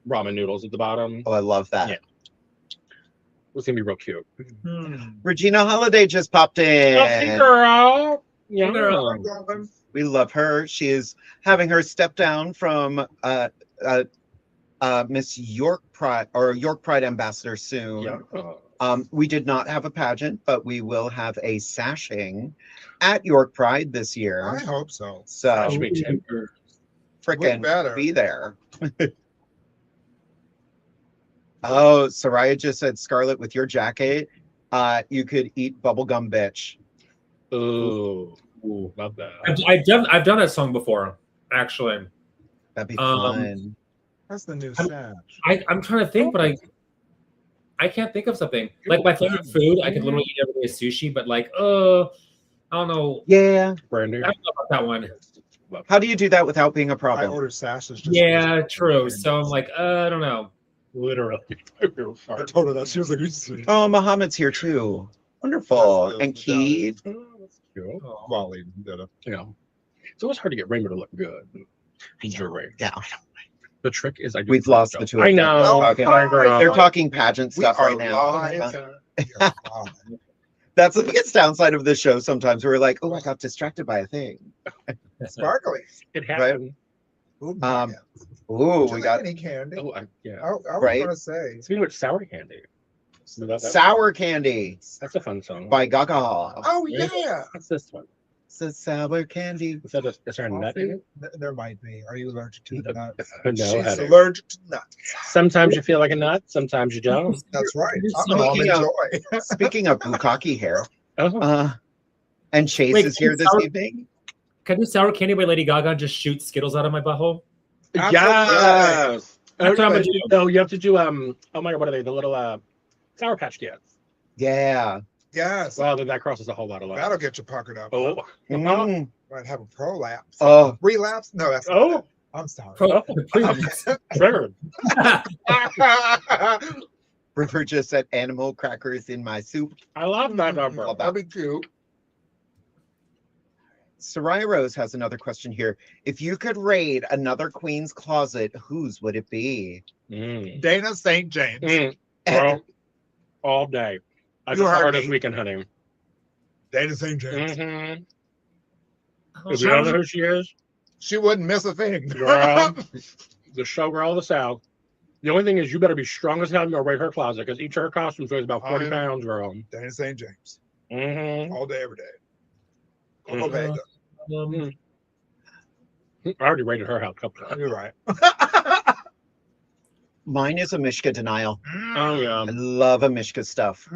ramen noodles at the bottom. Oh, I love that. Yeah. It was going to be real cute. Regina Holiday just popped in. Hey, girl. Yeah. Girl. We love her. She is having her step down from Miss York Pride or York Pride ambassador soon. Yeah. We did not have a pageant, but we will have a sashing at York Pride this year. I hope so. So Should be too. freaking better. be there. Oh, Soraya just said, Scarlett, with your jacket, you could eat bubblegum bitch. Ooh. Ooh, love that. I've done that song before, actually. That'd be fun. That's the new sash. I'm trying to think, but I can't think of something. Like my favorite food, I could literally eat every day is sushi, but like, I don't know. Yeah. Brandy. I don't know about that one. How do you do that without being a I problem? ordered sashes. Just Yeah, true. So I'm like, I don't know. Literally. I told her that. She was like, Oh, Muhammad's here too. Wonderful. And Keith. Oh, that's cute. Wally did it. Yeah. It's always hard to get Rainbow to look good. You're right. Yeah. The trick is I do We've lost the two of I them. know. Okay. Sorry, girl. They're talking pageant We stuff are right now. live. That's the biggest downside of this show sometimes. We're like, oh, I got distracted by a thing. Sparkly. It happened. Ooh, Um, yeah. Ooh, Would you we like got any candy? Oh, yeah. I was Right. gonna say. Speaking of sour candy. Sour Candy That's a fun song. by Gaga. Oh yeah. What's this one? It's sour candy. Is there a nut in it? There might be. Are you allergic to the nuts? No, She's Heather. allergic to nuts. Sometimes you feel like a nut, sometimes you don't. That's right. Speaking of- Enjoy. Speaking of bukkake hair, Oh, and Chase Wait, is here this sour- evening. Can I do sour candy by Lady Gaga and just shoot Skittles out of my butthole? yes. That's what I'm gonna do. No, you have to do oh my God, what are they? The little Sour Patch Kids. Yeah. Yes. Well, then that crosses a whole lot of lines. That'll get you puckered up. Oh, Mm. Might have a prolapse. Oh. Relapse? No, that's not oh, it. I'm sorry. Please. triggered. River just said animal crackers in my soup. I love that number. Love That'd be cute. Soraya Rose has another question here. If you could raid another queen's closet, whose would it be? Mm. Dana St. James. Mm. Girl, all day. I You just heard heard this me. weekend, honey. Dana St. James. Mm-hmm. Oh, If you don't know who she is, She wouldn't miss a thing. girl, the showgirl of the South. The only thing is, you better be strong as hell and go raid her closet because each of her costumes weighs about 40 yeah. pounds, girl. Dana St. James. Mm-hmm. All day, every day. Mhm. Omega. I already raided her house a couple times. You're right. Mine is a Mishka denial. Oh, yeah. I love a Mishka stuff.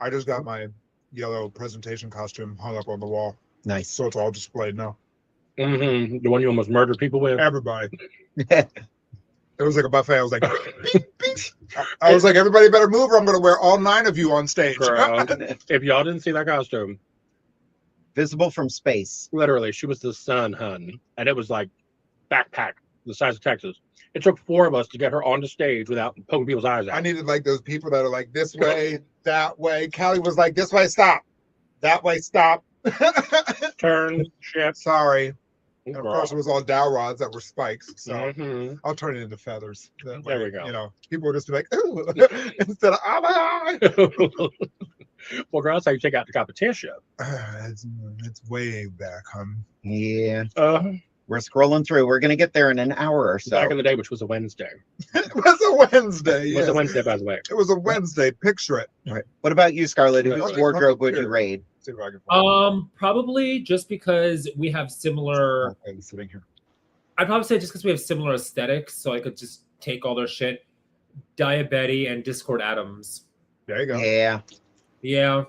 I just got my yellow presentation costume hung up on the wall. Nice. So it's all displayed now. The one you almost murdered people with. Everybody. It was like a buffet. I was like, I was like, everybody better move, or I'm going to wear all 9 of you on stage. Girl, if y'all didn't see that costume, Visible from space. literally, she was the sun, hun, and it was like backpack the size of Texas. It took 4 of us to get her on the stage without poking people's eyes out. I needed like those people that are like this way, that way. Callie was like, this way, stop. That way, stop. Turn, shit. Sorry. And of course, it was all dowel rods that were spikes. So Mhm. I'll turn it into feathers. That way, There we go. You know, people would just be like, ooh, instead of, oh my God. Well, girl, that's how you take out the competition. It's way back, hun. Yeah. We're scrolling through. We're going to get there in an hour or so. Back in the day, which was a Wednesday. It was a Wednesday. It was Yes. a Wednesday, by the way. It was a Wednesday. Picture it. All right. What about you, Scarlett? Yeah. Whose wardrobe would you raid? See if I can find Probably just because we have similar. it. Okay, sitting here. I'd probably say just because we have similar aesthetics, so I could just take all their shit. Diabetes and Discord Atoms. There you go. Yeah, Yeah.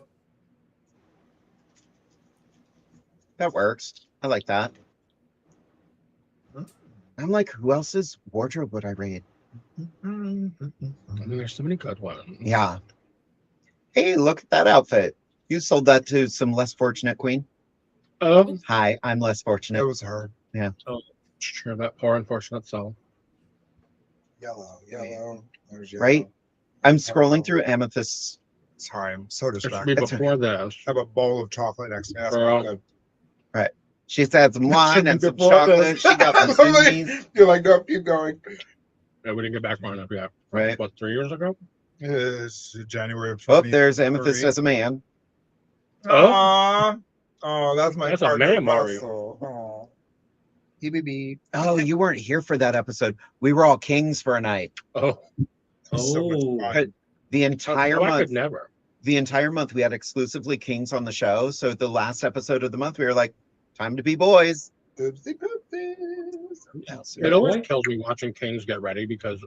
that works. I like that. I'm like, who else's wardrobe would I raid? I mean, there's so many good ones. Yeah. Hey, look at that outfit. You sold that to some less fortunate queen. Hi, I'm less It fortunate. was her. Sure, that poor unfortunate soul. Yellow. There's yellow. Right? I'm scrolling through Amethyst's. Sorry, I'm so It should be distracted. before this. I have a bowl of chocolate next to me. That's Girl. not good. She's had some wine and some Before chocolate. this. She got some I'm like, Zoomies. You're like, no, keep going. Yeah, we didn't get back far enough yet. Right. What, 3 years ago? It's January of Oh, 20. there's Amethyst as a man. Aw. Oh, that's my That's a partner, man, Mario. Russell. Aw. EBB. Oh, you weren't here for that episode. We were all kings for a night. Oh, So much Oh. fun. The entire no, I month. could never. The entire month we had exclusively kings on the show. So the last episode of the month, we were like, time to be boys. Oopsie poopsies. It always Boy. kills me watching Kings get ready because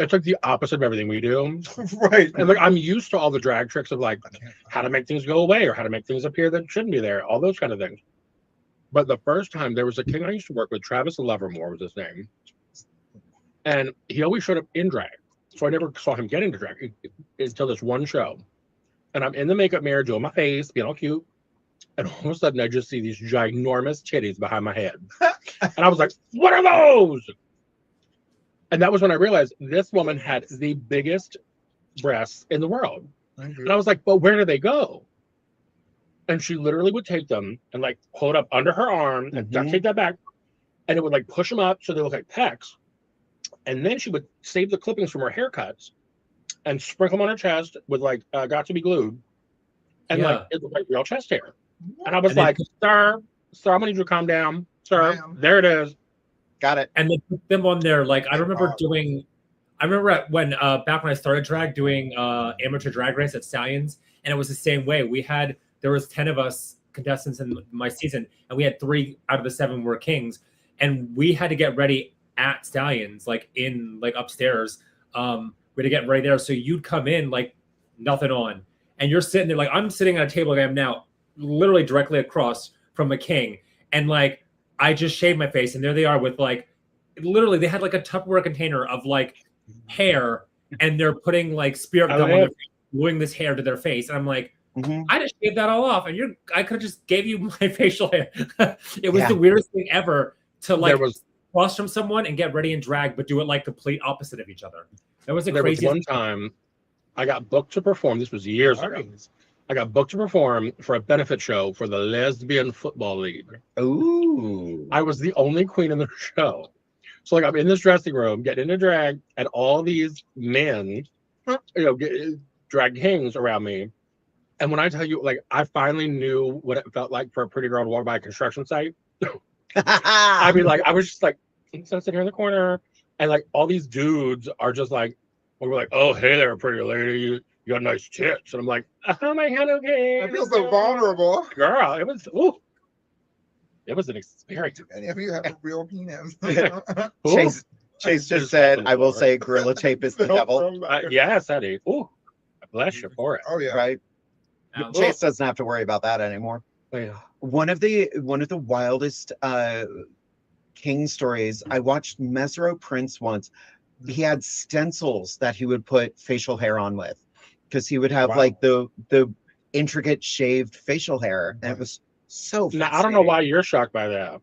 it's like the opposite of everything we do. Right. And like I'm used to all the drag tricks of like I can't how to make things go away or how to make things appear that shouldn't be there, all those kind of things. But the first time there was a king I used to work with, Travis Livermore was his name, and he always showed up in drag. So I never saw him get into drag until this one show. And I'm in the makeup mirror doing my face, being all cute. And all of a sudden, I just see these ginormous titties behind my head. And I was like, what are those? And that was when I realized this woman had the biggest breasts in the world. And I was like, but where do they go? And she literally would take them and like hold up under her arm and duct tape that back. And it would like push them up so they look like pecs. And then she would save the clippings from her haircuts and sprinkle them on her chest with like got to be glued. And like it looked like real chest hair. And I was like, sir, I'm gonna need you to calm down. Sir, there it is. Got it. And they put them on there. Like I remember when back when I started drag doing amateur drag race at Stallions, and it was the same way. There was 10 of us contestants in my season, and we had 3 out of the 7 were kings, and we had to get ready at Stallions, like in like upstairs. We had to get ready there. So you'd come in like nothing on, and you're sitting there like I'm sitting at a table like I am now, literally directly across from a king, and like I just shaved my face, and there they are with like literally they had like a Tupperware container of like hair, and they're putting like spirit gum on their face, gluing this hair to their face, and I'm like, I just shaved that all off, and I could have just gave you my facial hair. It was the weirdest thing ever to like cross from someone and get ready and drag, but do it like complete opposite of each other. That was the craziest. There was one time I got booked to perform. This was years ago. I got booked to perform for a benefit show for the Lesbian Football League. Ooh. I was the only queen in the show. So like I'm in this dressing room, getting into drag, and all these men, drag kings around me. And when I tell you, like, I finally knew what it felt like for a pretty girl to walk by a construction site. I mean, like, I was just like, sitting here in the corner, and like all these dudes are just like, we're like, oh, hey there, pretty lady, you got nice tits. And I'm like, oh my God, okay. I feel so vulnerable. Girl, it was an experience. Any of you have a real penis? Chase just said, I will say Gorilla Tape is the devil. Yes, Eddie. Ooh, I bless you for it. Oh, yeah. Right? Chase doesn't have to worry about that anymore. Yeah. One of the wildest king stories. I watched Mesro Prince once. He had stencils that he would put facial hair on with, because he would have like the intricate shaved facial hair, and it was so now, I don't know why you're shocked by that.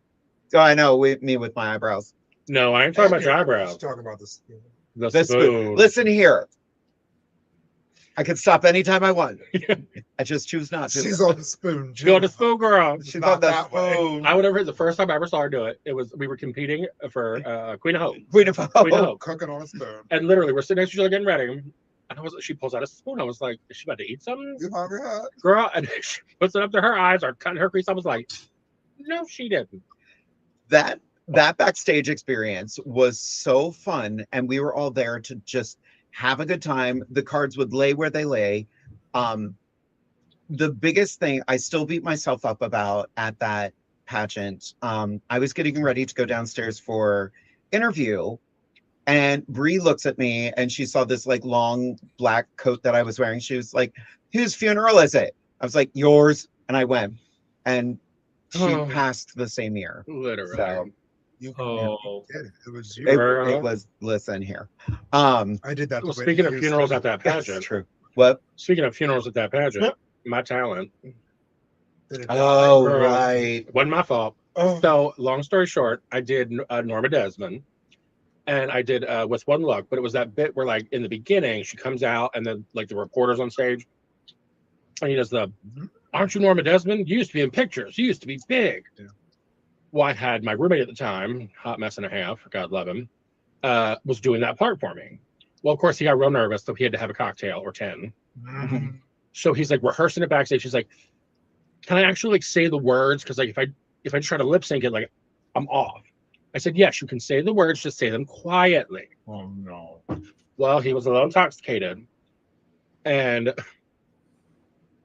Oh, I know, me with my eyebrows. No, I ain't talking about your eyebrows. Let's talk about this. The spoon. Listen here. I can stop anytime I want. I just choose not to. She's on the spoon. Go to spoon, girl. She's on the spoon. I would ever. The first time I ever saw her do it, we were competing for Queen of Hope. Queen of Hope. Cooking on a spoon. And literally, we're sitting next to each other getting ready. And she pulls out a spoon. I was like, is she about to eat something? You hungry, huh? Girl, and she puts it up to her eyes or cutting her crease. I was like, no, she didn't. That backstage experience was so fun, and we were all there to just have a good time. The cards would lay where they lay. The biggest thing I still beat myself up about at that pageant, I was getting ready to go downstairs for interview, and Bree looks at me and she saw this like long black coat that I was wearing. She was like, whose funeral is it? I was like, yours. And I went, and she passed the same year. Literally. So, You get it. It was you. it was, listen here. I did that. Well, speaking of funerals at that pageant. That's true. What? Speaking of funerals at that pageant, my talent. Oh, right. Wasn't my fault. Oh. So, long story short, I did Norma Desmond, and I did With One Look, but it was that bit where, like, in the beginning, she comes out, and then, like, the reporter's on stage, and he does the, aren't you Norma Desmond? You used to be in pictures. You used to be big. Yeah. Well, I had my roommate at the time, hot mess and a half, God love him, was doing that part for me. Well, of course, he got real nervous, so he had to have a cocktail or 10. Mm-hmm. So he's like rehearsing it backstage. He's like, can I actually like say the words? Because like if I try to lip sync it, like I'm off. I said, yes, you can say the words, just say them quietly. Oh no. Well, he was a little intoxicated. And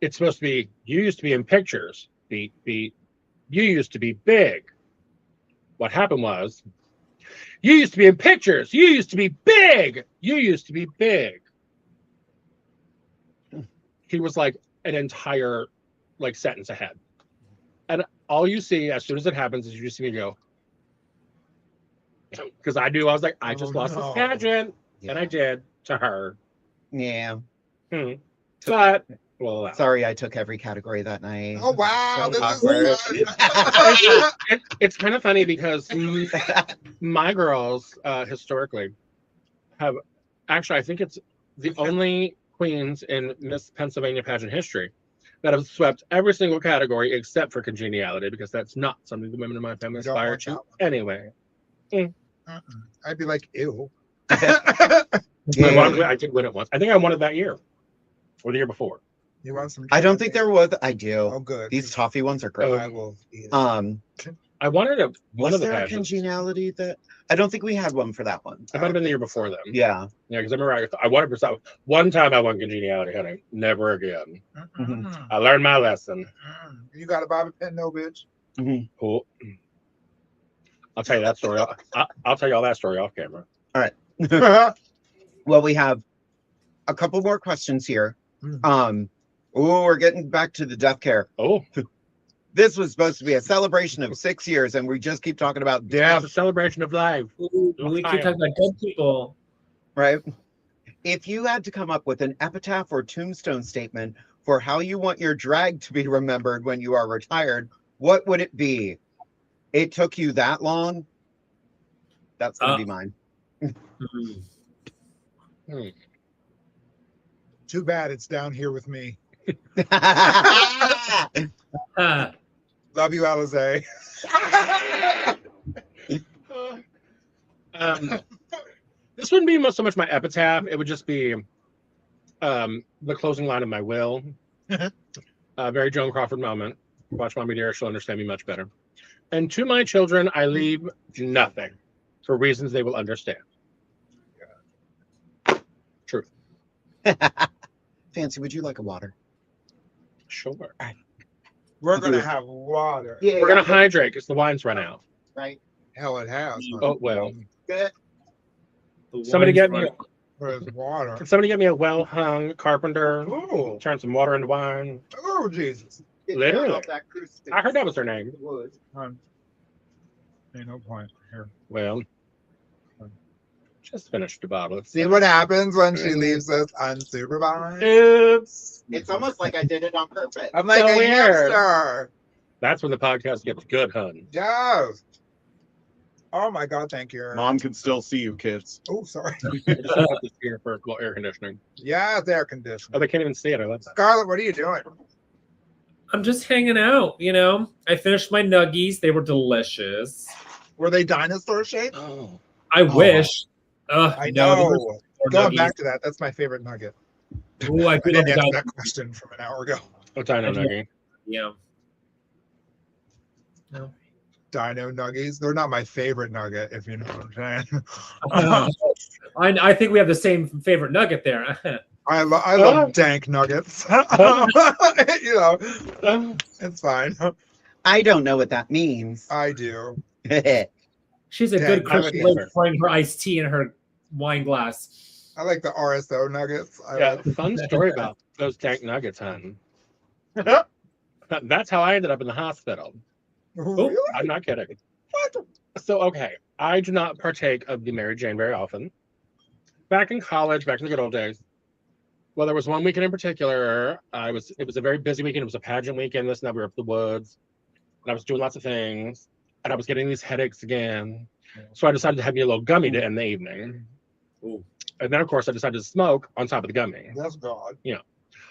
it's supposed to be, you used to be in pictures. You used to be big. What happened was, you used to be in pictures. You used to be big. You used to be big. He was like an entire like sentence ahead. And all you see as soon as it happens is you just see me go. Because I was like, I just lost this pageant. Yeah. And I did to her. Yeah. But well, sorry, I took every category that night. Oh wow, so it's kind of funny because my girls historically have actually, I think it's the only queens in Miss Pennsylvania pageant history that have swept every single category except for congeniality, because that's not something the women in my family aspire to anyway. I'd be like, ew. Yeah. I did win it once. I think I won it that year or the year before. You want some? I don't think there was. I do. Oh, good. These toffee ones are great. I will eat it. I wanted one of the pageants. Congeniality that I don't think we had one for that one. It might have been the year before then. Yeah. Yeah, because I remember I wanted to. One time I won congeniality, honey. Never again. I learned my lesson. You got a bobby pin, no bitch. Cool. I'll tell you that story. I'll tell you all that story off camera. All right. Well, we have a couple more questions here. We're getting back to the death care. Oh. This was supposed to be a celebration of 6 years, and we just keep talking about death. It's a celebration of life. We keep talking about dead people. Right. If you had to come up with an epitaph or tombstone statement for how you want your drag to be remembered when you are retired, what would it be? It took you that long? That's going to be mine. Too bad it's down here with me. Love you, Alizé. This wouldn't be so much my epitaph. It would just be the closing line of my will. Very Joan Crawford moment. Watch Mommy Dear, she'll understand me much better. And to my children, I leave nothing for reasons they will understand. Truth. Fancy, would you like a water? Sure. We're going to have water. Yeah. We're going to hydrate because the wine's run out. Right. Hell, it has. Oh, well. Good. Somebody get me water. Can somebody get me a well-hung carpenter? Ooh. Turn some water into wine. Oh, Jesus. Literally. I heard that was her name. Ain't no point here. Well, just finished the bottle. See what happens when she leaves us unsupervised? Oops. It's almost like I did it on purpose. I'm like So a weird. hamster. That's when the podcast gets good, hun. Yes. Oh my God, thank you. Mom can still see you, kids. Oh, sorry. Just have this here for air conditioning. Yeah, it's air Oh, conditioning. they can't even see it. I love that. Scarlett, what are you doing? I'm just hanging out, you know. I finished my nuggies. They were delicious. Were they dinosaur shaped? Oh. I wish. I no, know. those were Going nuggies. back to that, that's my favorite nugget. Ooh, I I could have didn't answer done. that question from an hour ago. Oh, Dino Nugget. Yeah. Dino nuggies. They're not my favorite nugget, if you know what I'm saying. I think we have the same favorite nugget there. I love dank nuggets. You know, it's fine. I don't know what that means. I do. She's a Yeah, good I would Christian never. lady pouring her iced tea in her wine glass. I like the RSO nuggets. Yeah, fun story about those dank nuggets, hun. That's how I ended up in the hospital. Really? I'm not kidding. What? So, okay, I do not partake of the Mary Jane very often. Back in college, back in the good old days, well, there was one weekend in particular. It was a very busy weekend. It was a pageant weekend. This and that. We were up the woods, and I was doing lots of things, and I was getting these headaches again. So I decided to have me a little gummy to end the evening. Ooh. And then, of course, I decided to smoke on top of the gummy. That's God.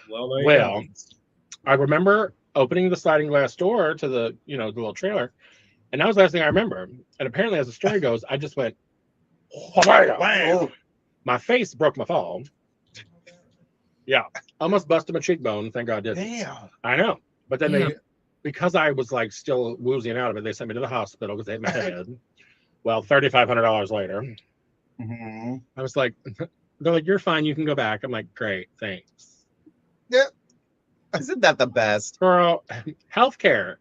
Well, there you Well, go. I remember opening the sliding glass door to the, the little trailer, and that was the last thing I remember. And apparently, as the story goes, I just went, Wow. my face broke my fall. Yeah, almost busted my cheekbone. Thank God I didn't. Damn. I know, but then Yeah. because I was like still woozing out of it, they sent me to the hospital because they hit my head. Well, $3,500 later, Mhm. I was like, they're like, you're fine, you can go back. I'm like, great, thanks. Isn't that the best? Girl, healthcare.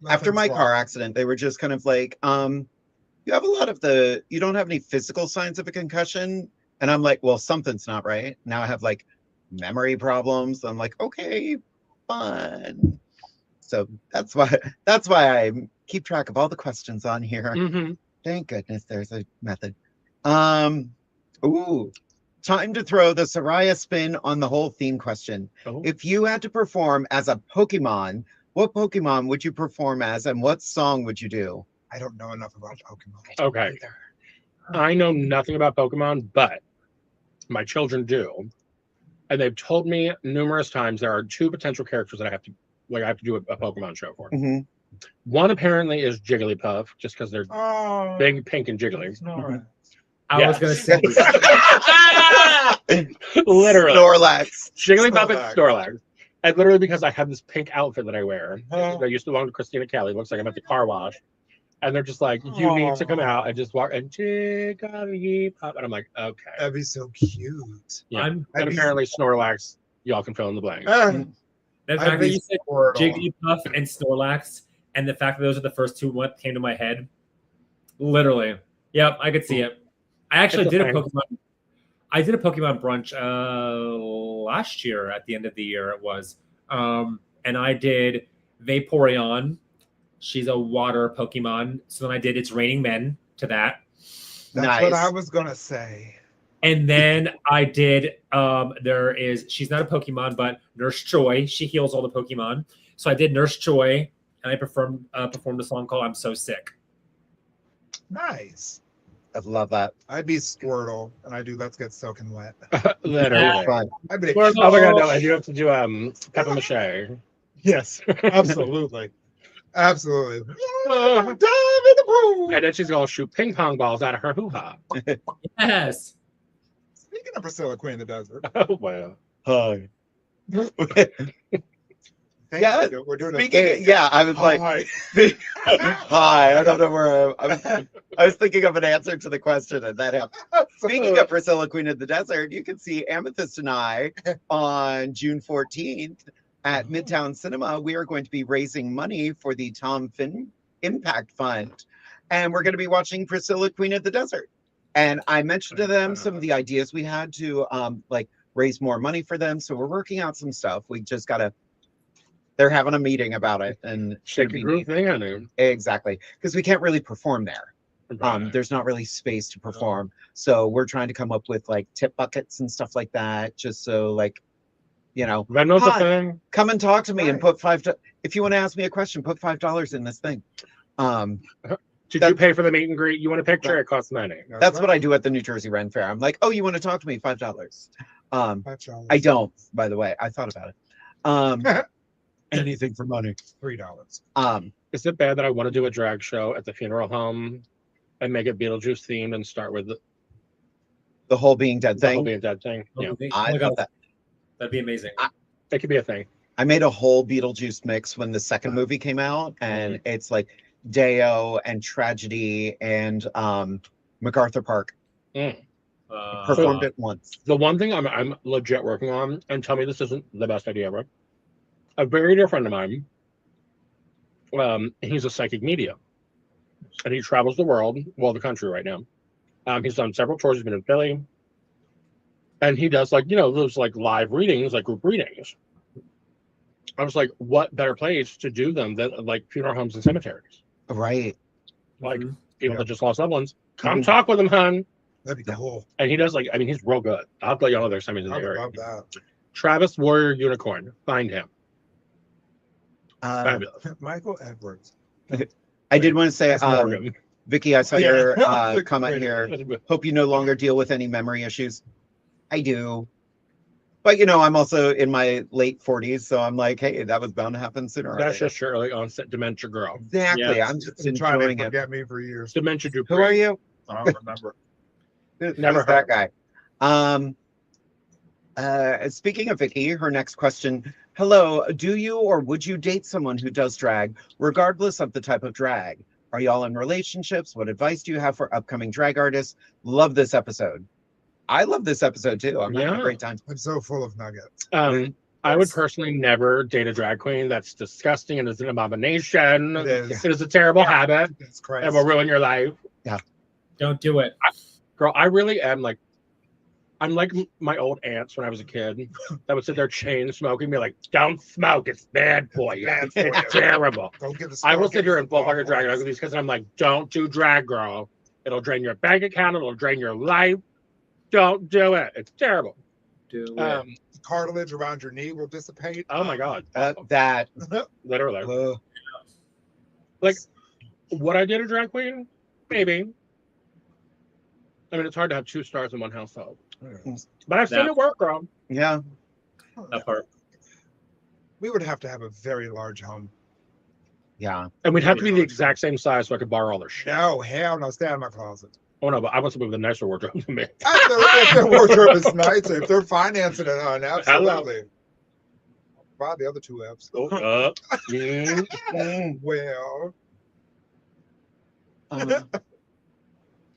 After my car accident, they were just kind of like, you have a lot of you don't have any physical signs of a concussion. And I'm like, well, something's not right. Now I have like memory problems. I'm like, okay, fun. So that's why I keep track of all the questions on here. Mm-hmm. Thank goodness there's a method. Ooh, time to throw the Soraya spin on the whole theme question. Oh. If you had to perform as a Pokemon, what Pokemon would you perform as and what song would you do? I don't know enough about Pokemon. Okay. I know nothing about Pokemon, but my children do. And they've told me numerous times there are two potential characters that I have to do a Pokemon show for. Mhm. One apparently is Jigglypuff, just because they're Oh, big, pink, and jiggly. Snorlax. I was going to say, Literally. Snorlax. Jigglypuff and Snorlax. Snorlax. And literally because I have this pink outfit that I wear. Oh. That used to belong to Christina Kelly. Looks like I'm at the car wash. And they're just like, you need to come out and just walk and Jigglypuff. And I'm like, okay. That'd be so cute. Yeah. I'm, I'd And be- apparently Snorlax, y'all can fill in the blank. the I'd fact that be you said Squirtle. Jigglypuff and Snorlax, and the fact that those are the first two what came to my head, literally. Yep, I could see it. I actually It's a did a thing. Pokemon. I did a Pokemon brunch last year at the end of the year. It was, and I did Vaporeon. She's a water Pokemon. So then I did It's Raining Men to that. That's Nice. what I was gonna say. And then I did, she's not a Pokemon, but Nurse Joy. She heals all the Pokemon. So I did Nurse Joy, and I performed a song called I'm So Sick. Nice. I love that. I'd be Squirtle, and I do Let's Get Soaking Wet. Literally. Fun. I'd be Oh my god, no, I do have to do Peppa Mache. yes, absolutely, absolutely. Uh, Dive in the pool. And then she's gonna shoot ping pong balls out of her hoo-ha. Yes. Speaking of Priscilla, Queen of the Desert, Oh wow. Hi. thank Yeah, you. We're doing Speaking, yeah, I was like, Hi. hi. I don't know where I was thinking of an answer to the question, and that happened. Speaking of Priscilla, Queen of the Desert, you can see Amethyst and I on June 14th at Midtown Cinema. We are going to be raising money for the Tom Finn Impact Fund, and we're going to be watching Priscilla, Queen of the Desert. And I mentioned to them some of the ideas we had to like raise more money for them. So we're working out some stuff. We just got to They're having a meeting about it, and Shake a group thing on it. exactly, because we can't really perform there. Right. There's not really space to perform, so we're trying to come up with like tip buckets and stuff like that, just so like, you know, Venmo's a hi, thing. come and talk to me and Right. put if you want to ask me a question, put $5 in this thing. Did you pay for the meet and greet? You want a picture? It costs money. That's what I do at the New Jersey Ren Fair. I'm like, oh, you want to talk to me? $5. $5. I don't, by the way. I thought about it. Anything for money. $3. Is it bad that I want to do a drag show at the funeral home and make it Beetlejuice themed and start with The whole being dead the whole thing. being dead thing? Yeah, I thought that. That'd be amazing. it could be a thing. I made a whole Beetlejuice mix when the second movie came out, and it's like Deo and Tragedy and MacArthur Park. Performed it once. The one thing I'm legit working on, and tell me this isn't the best idea ever. A very dear friend of mine, he's a psychic medium, and he travels the world, well, the country right now. He's done several tours. He's been in Philly, and he does like, you know, those like live readings, like group readings. I was like, what better place to do them than like funeral homes and cemeteries? Right. Like people that just lost loved ones. Come talk with him, hon. That'd be cool. And he does like, I mean, he's real good. I'll let y'all know there's something in the I would area. love that. Travis Warrior Unicorn. Find him. Fabulous. Michael Edwards. I did want to say, That's Morgan. Vicky, I saw Yeah. your comment here. Hope you no longer deal with any memory issues. I do. But, you know, I'm also in my late 40s, so I'm like, hey, that was bound to happen sooner or That's later. just Shirley onset dementia girl. Exactly. Yeah. I'm just Been trying to enjoying it. forget me for years. Dementia Who are you? I don't remember. Never Who's that guy. Speaking of Vicky, her next question. Hello, do you or would you date someone who does drag, regardless of the type of drag? Are y'all in relationships? What advice do you have for upcoming drag artists? Love this episode. I love this episode too. I'm having a great time. I'm so full of nuggets. I would personally never date a drag queen. That's disgusting and is an abomination. It is. It is a terrible habit It's crazy. and will ruin your life. Don't do it. Girl, I really am like, I'm like my old aunts when I was a kid that would sit there chain smoking, be like, don't smoke, it's bad for you. Bad for you. It's terrible. Don't get the I will sit here and full full fucking drag with these because I'm like, don't do drag, girl. It'll drain your bank account, it'll drain your life. Don't do it. It's terrible. Do it. The cartilage around your knee will dissipate. Oh my God. That. Literally. Like, would I date a drag queen? Maybe. I mean, it's hard to have 2 stars in one household. But I've seen it work, girl. Yeah. That part. We would have to have a very large home. Yeah. And we'd have to be the exact same size so I could borrow all their shit. No, hell no. Stay out of my closet. Oh no, but I want somebody with a nicer wardrobe than me. If their wardrobe is nice, if they're financing it on, absolutely. Buy the other 2 F's. Well,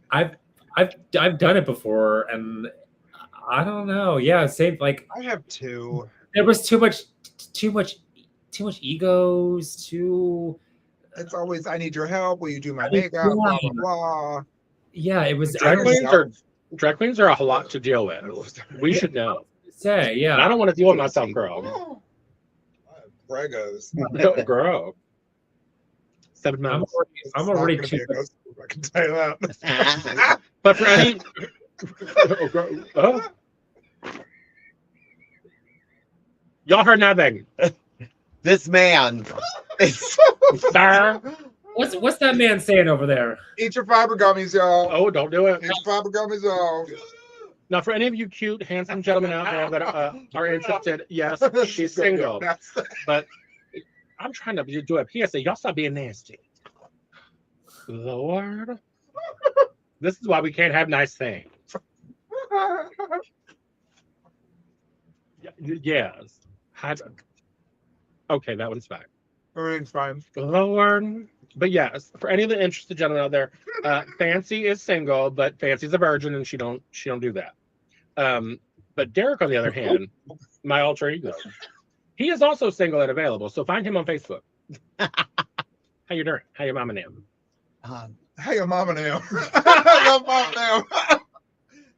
I've done it before, and I don't know. Yeah, same. Like I have 2. there was too much egos. It's always, I need your help. Will you do my makeup? Blah, blah, blah. Yeah, it was. Drag queens are a lot to deal with. We should know. Say, yeah. And I don't want to deal with myself, girl. Bregos. Girl. 7 months. I'm already Not too. gonna be a ghost, I can tell you that. But for any. Y'all heard nothing. This man. Sir. What's that man saying over there? Eat your fiber gummies, y'all. Oh, don't do it. Eat your fiber gummies, y'all. Now, for any of you cute, handsome gentlemen out there that are interested, yes, she's single. But I'm trying to do a PSA. Y'all stop being nasty. Lord. This is why we can't have nice things. Yes. Okay, that one's fine. Everything's fine. Lord. But yes, for any of the interested gentlemen out there, FANCI is single, but FANCI's a virgin and she don't do that. But Derek, on the other hand, my alter ego, he is also single and available. So find him on Facebook. How you doing? How your mama name? Hey, your mama now. I love mama now.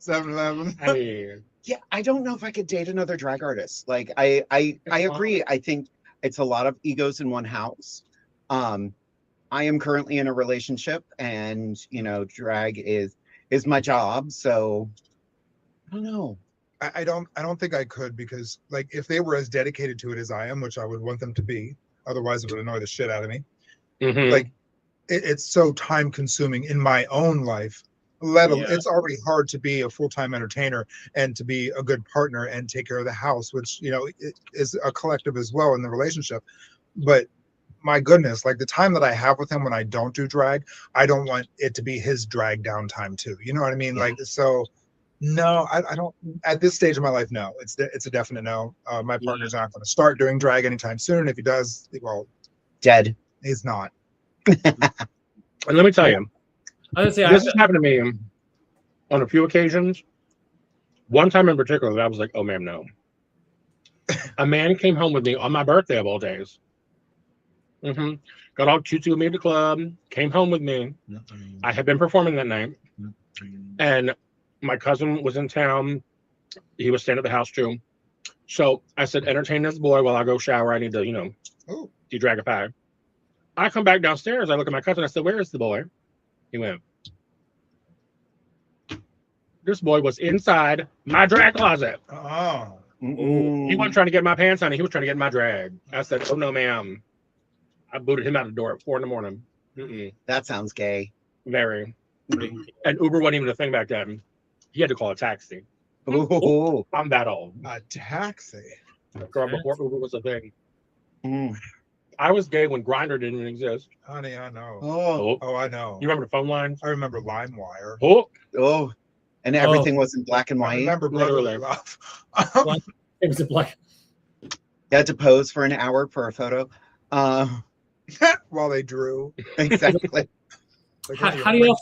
7-Eleven. Hey. Yeah, I don't know if I could date another drag artist. Like I agree. I think it's a lot of egos in one house. I am currently in a relationship, and drag is my job. So I don't know. I don't think I could, because like if they were as dedicated to it as I am, which I would want them to be, otherwise it would annoy the shit out of me. Like it's so time consuming in my own life. It's already hard to be a full-time entertainer and to be a good partner and take care of the house, which it is a collective as well in the relationship. But my goodness, like the time that I have with him when I don't do drag, I don't want it to be his drag downtime too. You know what I mean? Like, so no, I don't at this stage of my life. No, it's a definite no. My partner's not going to start doing drag anytime soon. If he does, well, dead. He's not. And let me tell you, this has happened to me on a few occasions. One time in particular, I was like, "Oh, ma'am, no." A man came home with me on my birthday of all days. Got all cutesy with me at the club. Came home with me. I had been performing that night, and my cousin was in town. He was staying at the house too. So I said, "Entertain this boy while I go shower. I need to, de-dragify." I come back downstairs. I look at my cousin. I said, "Where is the boy?" He went, "This boy was inside my drag closet." Oh. He wasn't trying to get my pants on. He was trying to get my drag. I said, "Oh, no, ma'am." I booted him out the door at 4 a.m. That sounds gay. Very. And Uber wasn't even a thing back then. He had to call a taxi. Ooh. I'm that old. A taxi? Girl, before Uber was a thing. I was gay when Grindr didn't exist. Honey, I know. Oh, I know. You remember the phone lines? I remember LimeWire. Oh. And everything was in black and white. I remember Brotherly Love. It was a black. You had to pose for an hour for a photo. While they drew. Exactly. How do you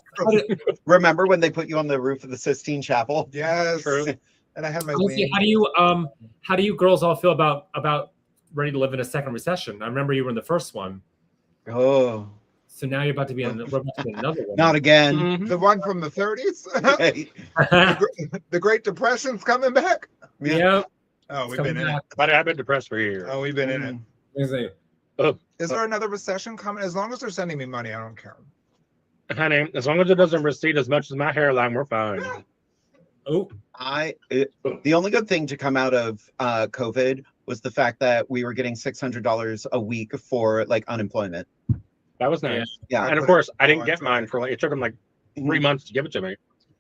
remember when they put you on the roof of the Sistine Chapel? Yes. True. And I had my how do you girls all feel about ready to live in a second recession? I remember you were in the first one. Oh. So now you're about to be in another one. Not again. The one from the 30s? The Great Depression's coming back? Yeah. Oh, we've been in it. But I've been depressed for years. Oh, we've been in it. Is there another recession coming? As long as they're sending me money, I don't care. Honey, as long as it doesn't recede as much as my hairline, we're fine. The only good thing to come out of COVID was the fact that we were getting $600 a week for like unemployment. That was nice. Yeah. And of course, I didn't get mine for it took them like 3 months to give it to me.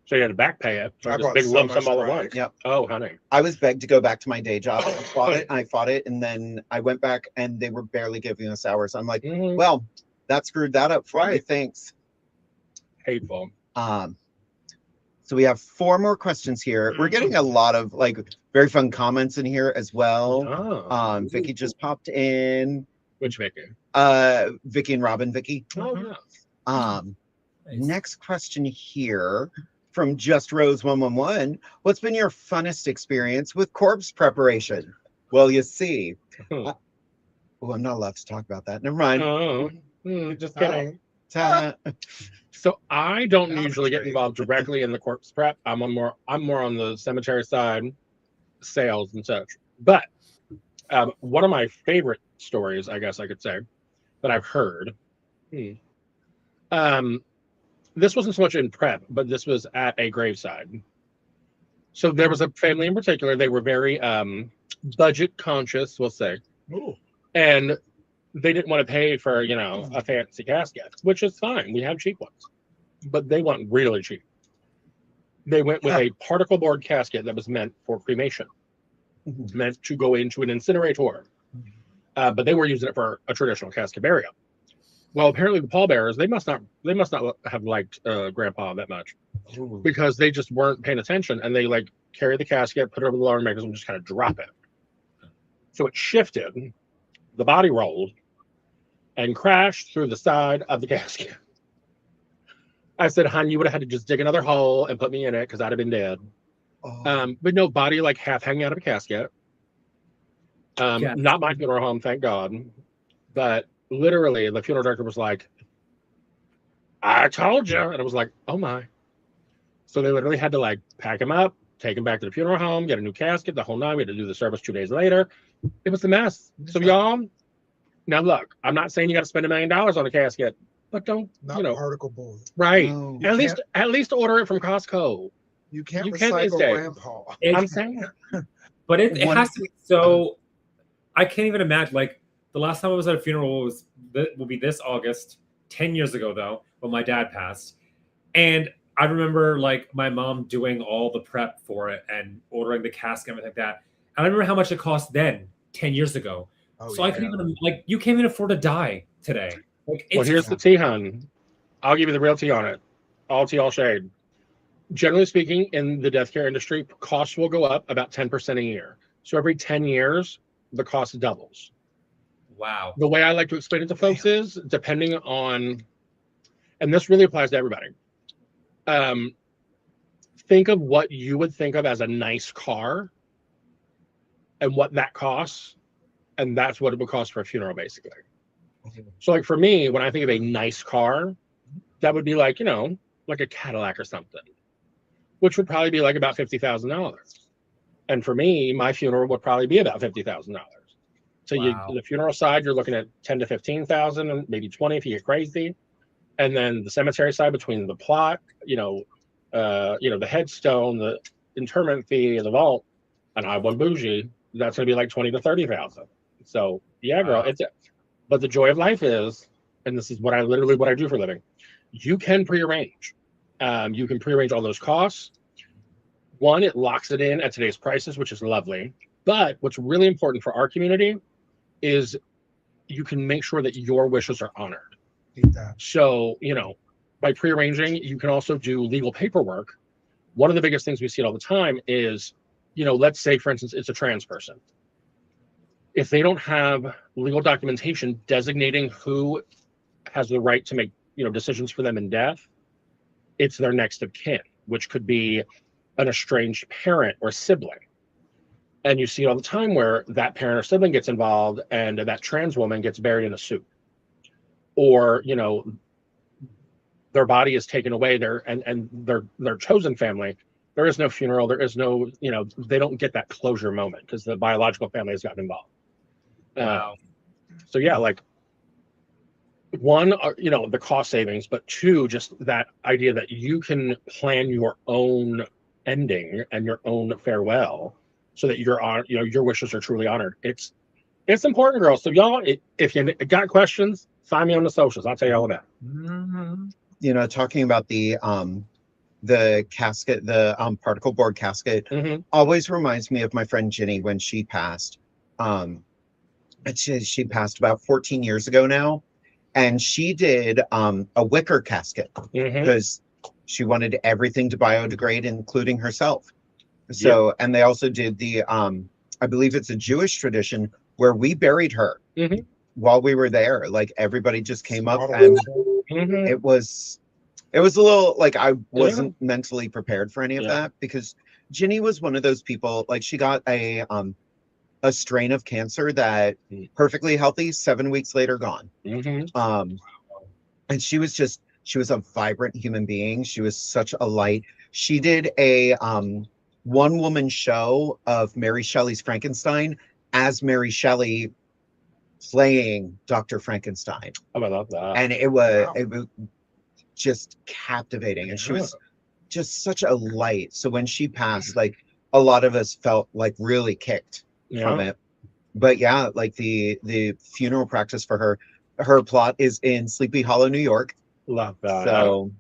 So you had to back pay it. So I just big lump sum all at once. Yep. Oh, honey. I was begged to go back to my day job. I fought it. And then I went back and they were barely giving us hours. I'm like, well, that screwed that up for me. Thanks. Hateful. So we have 4 more questions here. We're getting a lot of like very fun comments in here as well. Vicky just popped in. Which Vicky? Vicky and Robin Vicky. Oh, yeah. Next question here from Just Rose 111. What's been your funnest experience with corpse preparation? Well, you see. I'm not allowed to talk about that. Never mind. Just kidding. So I don't usually get involved directly in the corpse prep. I'm more on the cemetery side, sales and such. But one of my favorite stories, I guess I could say, that I've heard. This wasn't so much in prep, but this was at a graveside. So there was a family in particular. They were very budget conscious, we'll say. And they didn't want to pay for, a fancy casket, which is fine. We have cheap ones. But they want really cheap. They went with a particle board casket that was meant for cremation, meant to go into an incinerator. But they were using it for a traditional casket burial. Well, apparently the pallbearers, they must not have liked Grandpa that much, because they just weren't paying attention, and they like carry the casket, put it over the lower mechanism, and just kind of drop it. So it shifted, the body rolled, and crashed through the side of the casket. I said, "Hon, you would have had to just dig another hole and put me in it, because I'd have been dead." But no, body like half hanging out of a casket. Not my funeral home, thank God. But literally, the funeral director was like, "I told you." And I was like, "Oh my." So they literally had to like pack him up, take him back to the funeral home, get a new casket, the whole 9. We had to do the service 2 days later. It was a mess. So y'all, Now, look, I'm not saying you got to spend $1 million on a casket, but don't, Not particle board. right? No. At least order it from Costco. You can't You can't these recycle days. grandpa. I'm saying, But it One- has to be so. I can't even imagine. Like the last time I was at a funeral will be this August, 10 years ago though, when my dad passed, and I remember like my mom doing all the prep for it and ordering the casket and everything like that. And I remember how much it cost then, 10 years ago. Oh, So I could even like you can't even afford to die today. Like well, here's the tea, hun. I'll give you the real tea on it. All tea, all shade. Generally speaking, in the death care industry, costs will go up about 10% a year. So every 10 years, the cost doubles. wow. The way I like to explain it to folks is depending on, and this really applies to everybody. Think of what you would think of as a nice car and what that costs. And that's what it would cost for a funeral, basically. So like for me, when I think of a nice car, that would be like, you know, like a Cadillac or something, which would probably be like about $50,000. And for me, my funeral would probably be about $50,000. So Wow. the funeral side, you're looking at 10 to 15,000 and maybe 20 if you get crazy. And then the cemetery side, between the plot, the headstone, the interment fee, the vault, and I won bougie, that's going to be like 20 to 30,000. So yeah, girl, Wow. but the joy of life is, and this is what I do for a living. You can prearrange. You can prearrange all those costs. One, it locks it in at today's prices, which is lovely. But what's really important for our community is you can make sure that your wishes are honored. So, by prearranging, you can also do legal paperwork. One of the biggest things we see all the time is, let's say, for instance, it's a trans person. If they don't have legal documentation designating who has the right to make, decisions for them in death, it's their next of kin, which could be an estranged parent or sibling. And you see it all the time where that parent or sibling gets involved and that trans woman gets buried in a suit. Or, their body is taken away and their chosen family, there is no funeral, there is no, they don't get that closure moment because the biological family has gotten involved. Wow. So yeah, like one, the cost savings, but two, just that idea that you can plan your own ending and your own farewell so that your wishes are truly honored. It's important, girls. So y'all, if you got questions, find me on the socials. I'll tell you all about it. Mm-hmm. Talking about the casket, the particle board casket, always reminds me of my friend Ginny when she passed. She passed about 14 years ago now, and she did a wicker casket because she wanted everything to biodegrade, including herself. So, and they also did the I believe it's a Jewish tradition where we buried her while we were there. Like everybody just came up, and it was a little like I wasn't mentally prepared for any of that, because Ginny was one of those people, like she got a strain of cancer that perfectly healthy, 7 weeks later gone. And she was a vibrant human being. She was such a light. She did a one-woman show of Mary Shelley's Frankenstein as Mary Shelley playing Dr. Frankenstein. Oh, I love that. And it was just captivating. And she was just such a light. So when she passed, like a lot of us felt like really kicked from it. But yeah, like the funeral practice for her plot is in Sleepy Hollow, New York. Love that. So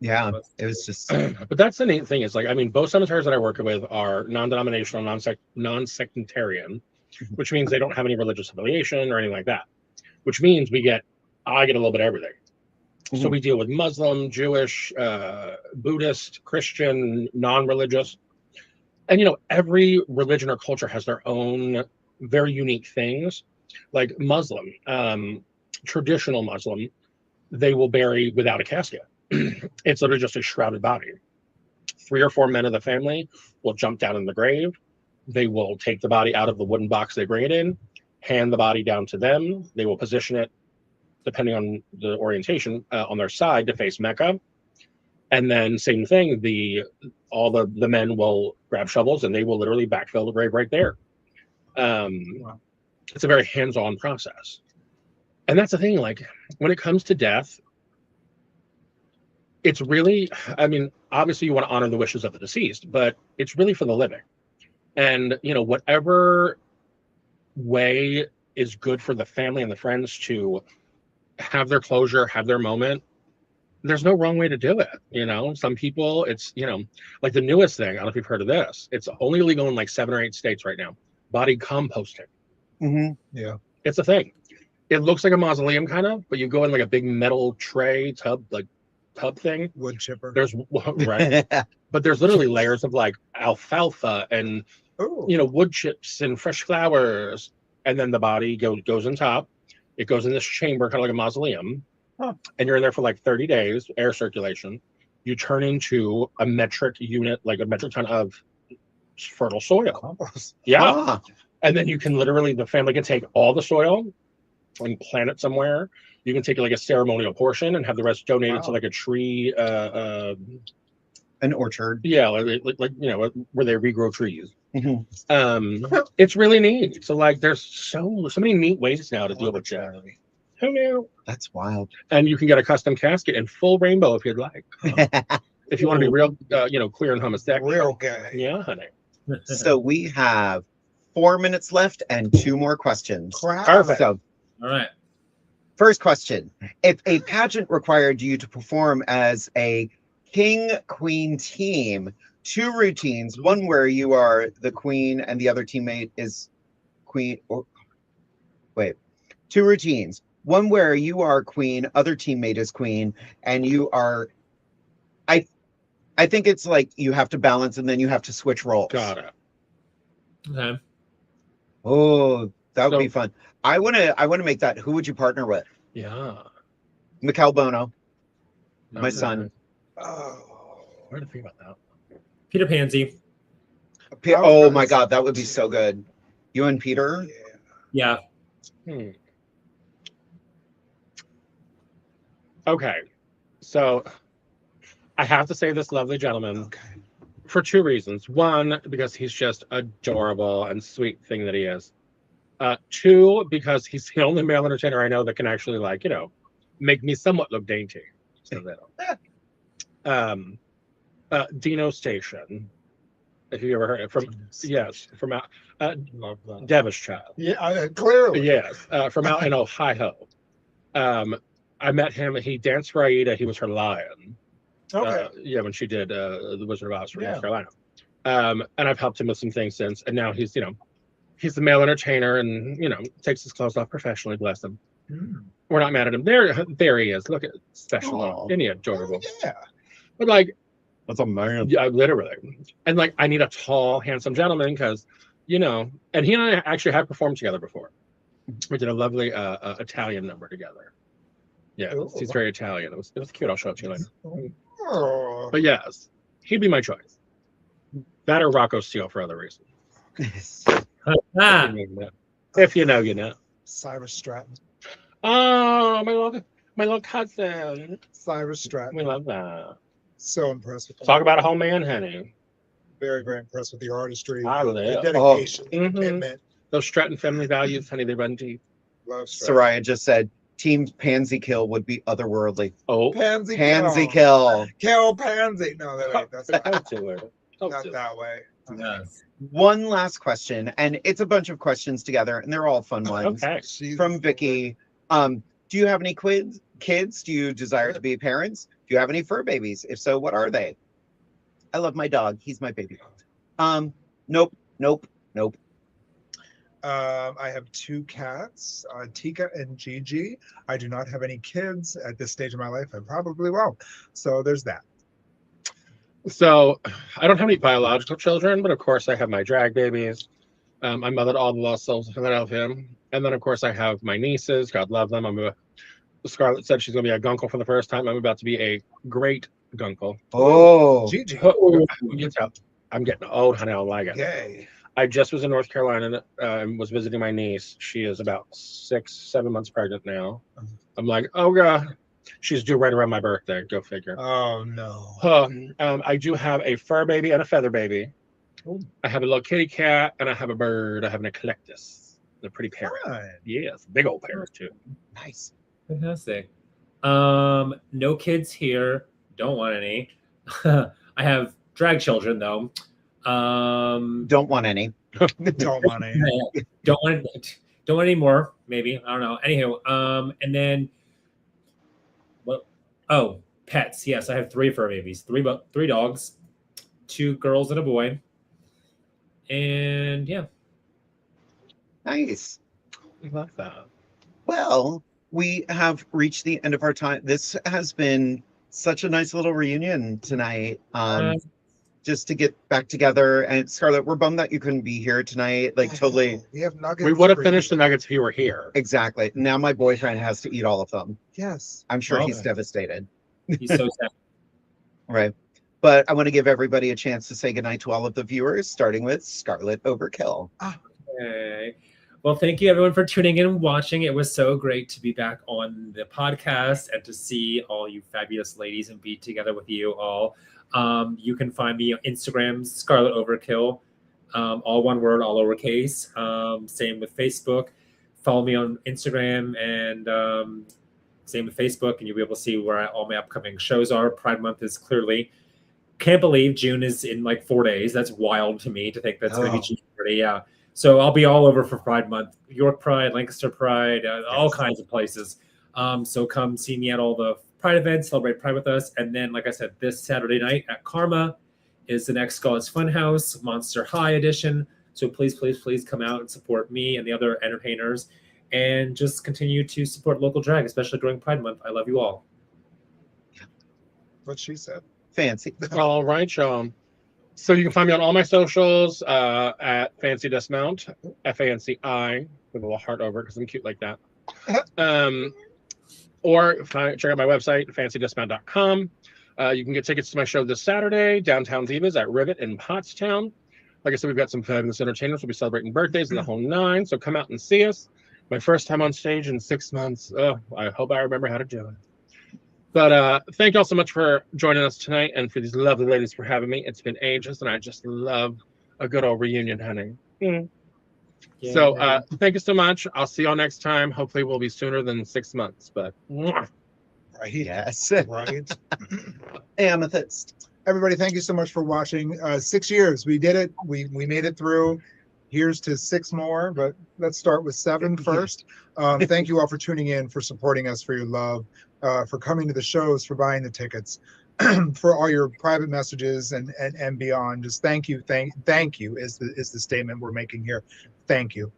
yeah, it was just. But that's the neat thing is, like, I mean, both cemeteries that I work with are non-denominational, non-sectarian, which means they don't have any religious affiliation or anything like that. Which means I get a little bit of everything. So we deal with Muslim, Jewish, Buddhist, Christian, non-religious. And, every religion or culture has their own very unique things. Like Muslim, traditional Muslim, they will bury without a casket. It's literally just a shrouded body. 3 or 4 men of the family will jump down in the grave. They will take the body out of the wooden box they bring it in, hand the body down to them. They will position it, depending on the orientation, on their side to face Mecca. And then same thing, all the men will grab shovels and they will literally backfill the grave right there. It's a very hands-on process. And that's the thing, like when it comes to death, it's really, I mean, obviously you want to honor the wishes of the deceased, but it's really for the living. And, you know, whatever way is good for the family and the friends to have their closure, have their moment, there's no wrong way to do it. You know, some people, it's, you know, like the newest thing, I don't know if you've heard of this. It's only legal in like 7 or 8 states right now. Body composting. Yeah. It's a thing. It looks like a mausoleum kind of, but you go in like a big metal tray tub, like tub thing. Wood chipper. There's right, but there's literally layers of like alfalfa and you know, wood chips and fresh flowers, and then the body goes on top. It goes in this chamber, kind of like a mausoleum, and you're in there for like 30 days, air circulation. You turn into a metric unit, like a metric ton of fertile soil. Compost. Yeah, and then you can literally, the family can take all the soil and plant it somewhere. You can take like a ceremonial portion and have the rest donated to like a tree, an orchard. Yeah, like you know, where they regrow trees. It's really neat. So like, there's so many neat ways now to deal with death. Who knew? That's wild. And you can get a custom casket in full rainbow if you'd like. If you want to be real, you know, queer and homosexual. Real gay. Yeah, honey. So we have 4 minutes left and 2 more questions. Perfect. So, All right. first question: if a pageant required you to perform as a king-queen team, 2 routines, one where you are the queen and the other teammate is queen, or wait, 2 routines, one where you are queen, other teammate is queen, and you are, I think it's like you have to balance and then you have to switch roles. Got it. Okay. Oh, that would be fun. I want to make that. Who would you partner with? Yeah. Mikel Bono, my son. Oh. Where to think about that? Peter Pansy. Oh my God, that would be so good. You and Peter? Yeah. Okay. So I have to say this lovely gentleman for 2 reasons. 1, because he's just adorable and sweet thing that he is. 2, because he's the only male entertainer I know that can actually, like, you know, make me somewhat look dainty. Just a little. Dino Station. If you ever heard it from, yes, from out, Devish Child. Yeah, clearly. Yes, from out in Ohio. I met him. He danced for Aida. He was her lion. Okay. Yeah, when she did The Wizard of Oz for North Carolina. And I've helped him with some things since. And now he's, you know, he's the male entertainer and, you know, takes his clothes off professionally, bless him. We're not mad at him. There he is. Look at special. Isn't he adorable? Yeah. But like, that's a man. Yeah, literally. And like, I need a tall, handsome gentleman because, you know, and he and I actually have performed together before. We did a lovely Italian number together. Yeah, he's very Italian. It was cute. I'll show it to you later. Oh. But yes, he'd be my choice. That or Rocco Steele for other reasons. If you know, you know. Cyrus Stratton. Oh, my little cousin. Cyrus Stratton. We love that. So impressed with Talk about a whole man, honey. Very, very impressed with your artistry. I love the dedication, commitment. Those Stratton family values, honey, they run deep. Love Stratton. Soraya just said Team Pansy Kill would be otherworldly. Oh, Pansy Kill. Kill Pansy. No, that ain't. That's not not that way. Yes. One last question, and it's a bunch of questions together, and they're all fun ones. Okay. From Vicky. Do you have any kids? Do you desire to be parents? Do you have any fur babies? If so, what are they? I love my dog. He's my baby. Nope. I have 2 cats, Tika and Gigi. I do not have any kids at this stage of my life. I probably won't. So there's that. So I don't have any biological children, but of course I have my drag babies. I mothered all the lost souls of Philadelphia. And then of course I have my nieces. God love them. Scarlett said she's going to be a gunkle for the first time. I'm about to be a great gunkle. Oh. Gigi. I'm getting old, honey. I don't like it. Yay. I just was in North Carolina and was visiting my niece. She is about 6-7 months pregnant now. I'm like, oh God, she's due right around my birthday. Go figure. Oh no. I do have a fur baby and a feather baby. I have a little kitty cat and I have a bird. I have an eclectus. The pretty parrot. Fun. Yes, big old parrot too. Nice. Fantastic. No kids here. Don't want any. I have drag children though. Don't want any. Don't want to. Don't want any more. Maybe I don't know. Anywho, and then what? Oh, pets. Yes, I have 3 fur babies. 3 dogs, 2 girls and a boy. And yeah. Nice. I love that. Well, we have reached the end of our time. This has been such a nice little reunion tonight. Just to get back together. And Scarlett, we're bummed that you couldn't be here tonight. Like totally. We have nuggets. We would have for finished the you. nuggets if you were here. Exactly. Now my boyfriend has to eat all of them. Yes. I'm sure Well, he's devastated. He's so sad. Right. But I want to give everybody a chance to say goodnight to all of the viewers, starting with Scarlett Overkill. Okay. Well, thank you everyone for tuning in and watching. It was so great to be back on the podcast and to see all you fabulous ladies and be together with you all. You can find me on Instagram, Scarlett Overkill, all one word, all lowercase. Same with Facebook. Follow me on Instagram and same with Facebook, and you'll be able to see where all my upcoming shows are. Pride Month is clearly, can't believe June is in like 4 days. That's wild to me to think that's going to be June 30. Yeah. So I'll be all over for Pride Month, York Pride, Lancaster Pride, all kinds of places. So come see me at all the Pride events, celebrate Pride with us. And then, like I said, this Saturday night at Karma is the next Scarlett's Funhouse, Monster High edition. So please, please, please come out and support me and the other entertainers and just continue to support local drag, especially during Pride Month. I love you all. What she said. Fancy. All right, y'all. So you can find me on all my socials at FANCI DISMOUNT, FANCI, with a little heart over because I'm cute like that. Or check out my website, FANCIDismount.com. You can get tickets to my show this Saturday, Downtown Zivas at Rivet in Pottstown. Like I said, we've got some fabulous entertainers. We'll be celebrating birthdays and the whole 9. So come out and see us. My first time on stage in 6 months. Oh, I hope I remember how to do it. But thank you all so much for joining us tonight and for these lovely ladies for having me. It's been ages, and I just love a good old reunion, honey. Mm. Yeah. So thank you so much. I'll see y'all next time. Hopefully we'll be sooner than 6 months. But Right. Yes. Right. Amethyst. Everybody, thank you so much for watching. 6 years. We did it. We made it through. Here's to 6 more, but let's start with 7 first. Thank you all for tuning in, for supporting us, for your love, for coming to the shows, for buying the tickets, for all your private messages and beyond. Just thank you. Thank you is the statement we're making here. Thank you.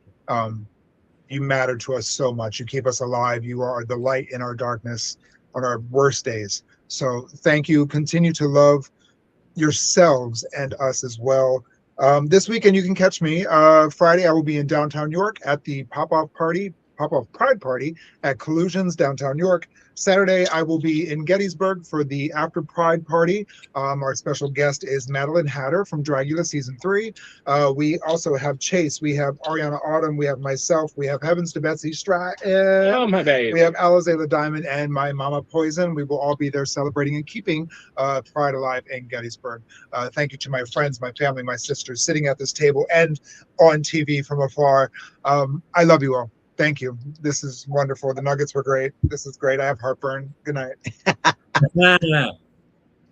You matter to us so much. You keep us alive. You are the light in our darkness on our worst days. So thank you. Continue to love yourselves and us as well. This weekend you can catch me. Friday I will be in downtown York at the pop-off Pride Party at Collusions downtown York. Saturday I will be in Gettysburg for the After Pride Party. Our special guest is Madeline Hatter from Dragula Season 3. We also have Chase, we have Ariana Autumn, we have myself, we have Heavens to Betsy Stratton. Oh, my baby. We have Alizé Diamond and my Mama Poison. We will all be there celebrating and keeping Pride alive in Gettysburg. Thank you to my friends, my family, my sisters sitting at this table and on TV from afar. I love you all. Thank you. This is wonderful. The nuggets were great. This is great. I have heartburn. Good night.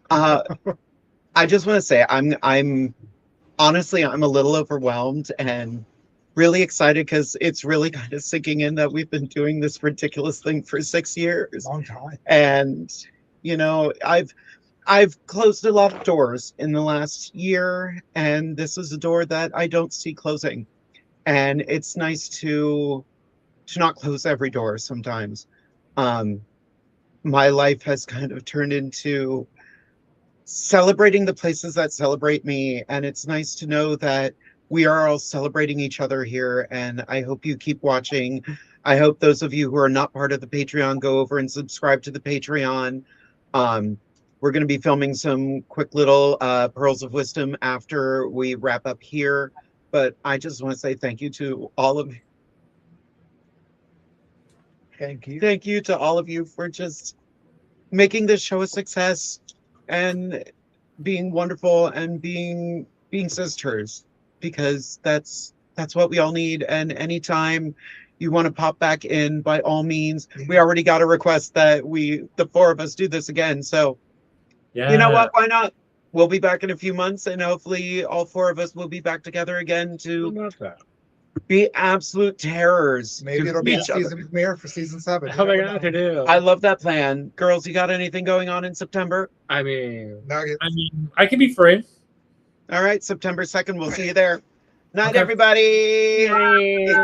I just want to say I'm honestly a little overwhelmed and really excited because it's really kind of sinking in that we've been doing this ridiculous thing for 6 years. Long time. And you know, I've closed a lot of doors in the last year, and this is a door that I don't see closing. And it's nice to not close every door sometimes. My life has kind of turned into celebrating the places that celebrate me, and it's nice to know that we are all celebrating each other here, and I hope you keep watching. I hope those of you who are not part of the Patreon go over and subscribe to the Patreon. We're going to be filming some quick little pearls of wisdom after we wrap up here, but I just want to say thank you to all of you. Thank you. Thank you to all of you for just making this show a success and being wonderful and being sisters, because that's That's what we all need. And anytime you want to pop back in, by all means. We already got a request that the four of us do this again. So Yeah. you know what? Why not? We'll be back in a few months, and hopefully all four of us will be back together again to be absolute terrors. Maybe it'll be the season premiere for season 7. Oh my God, it is. I love that plan. Girls, you got anything going on in September? I mean, I can be free. All right, September 2nd. We'll see you there. Night, Okay. everybody. Yay.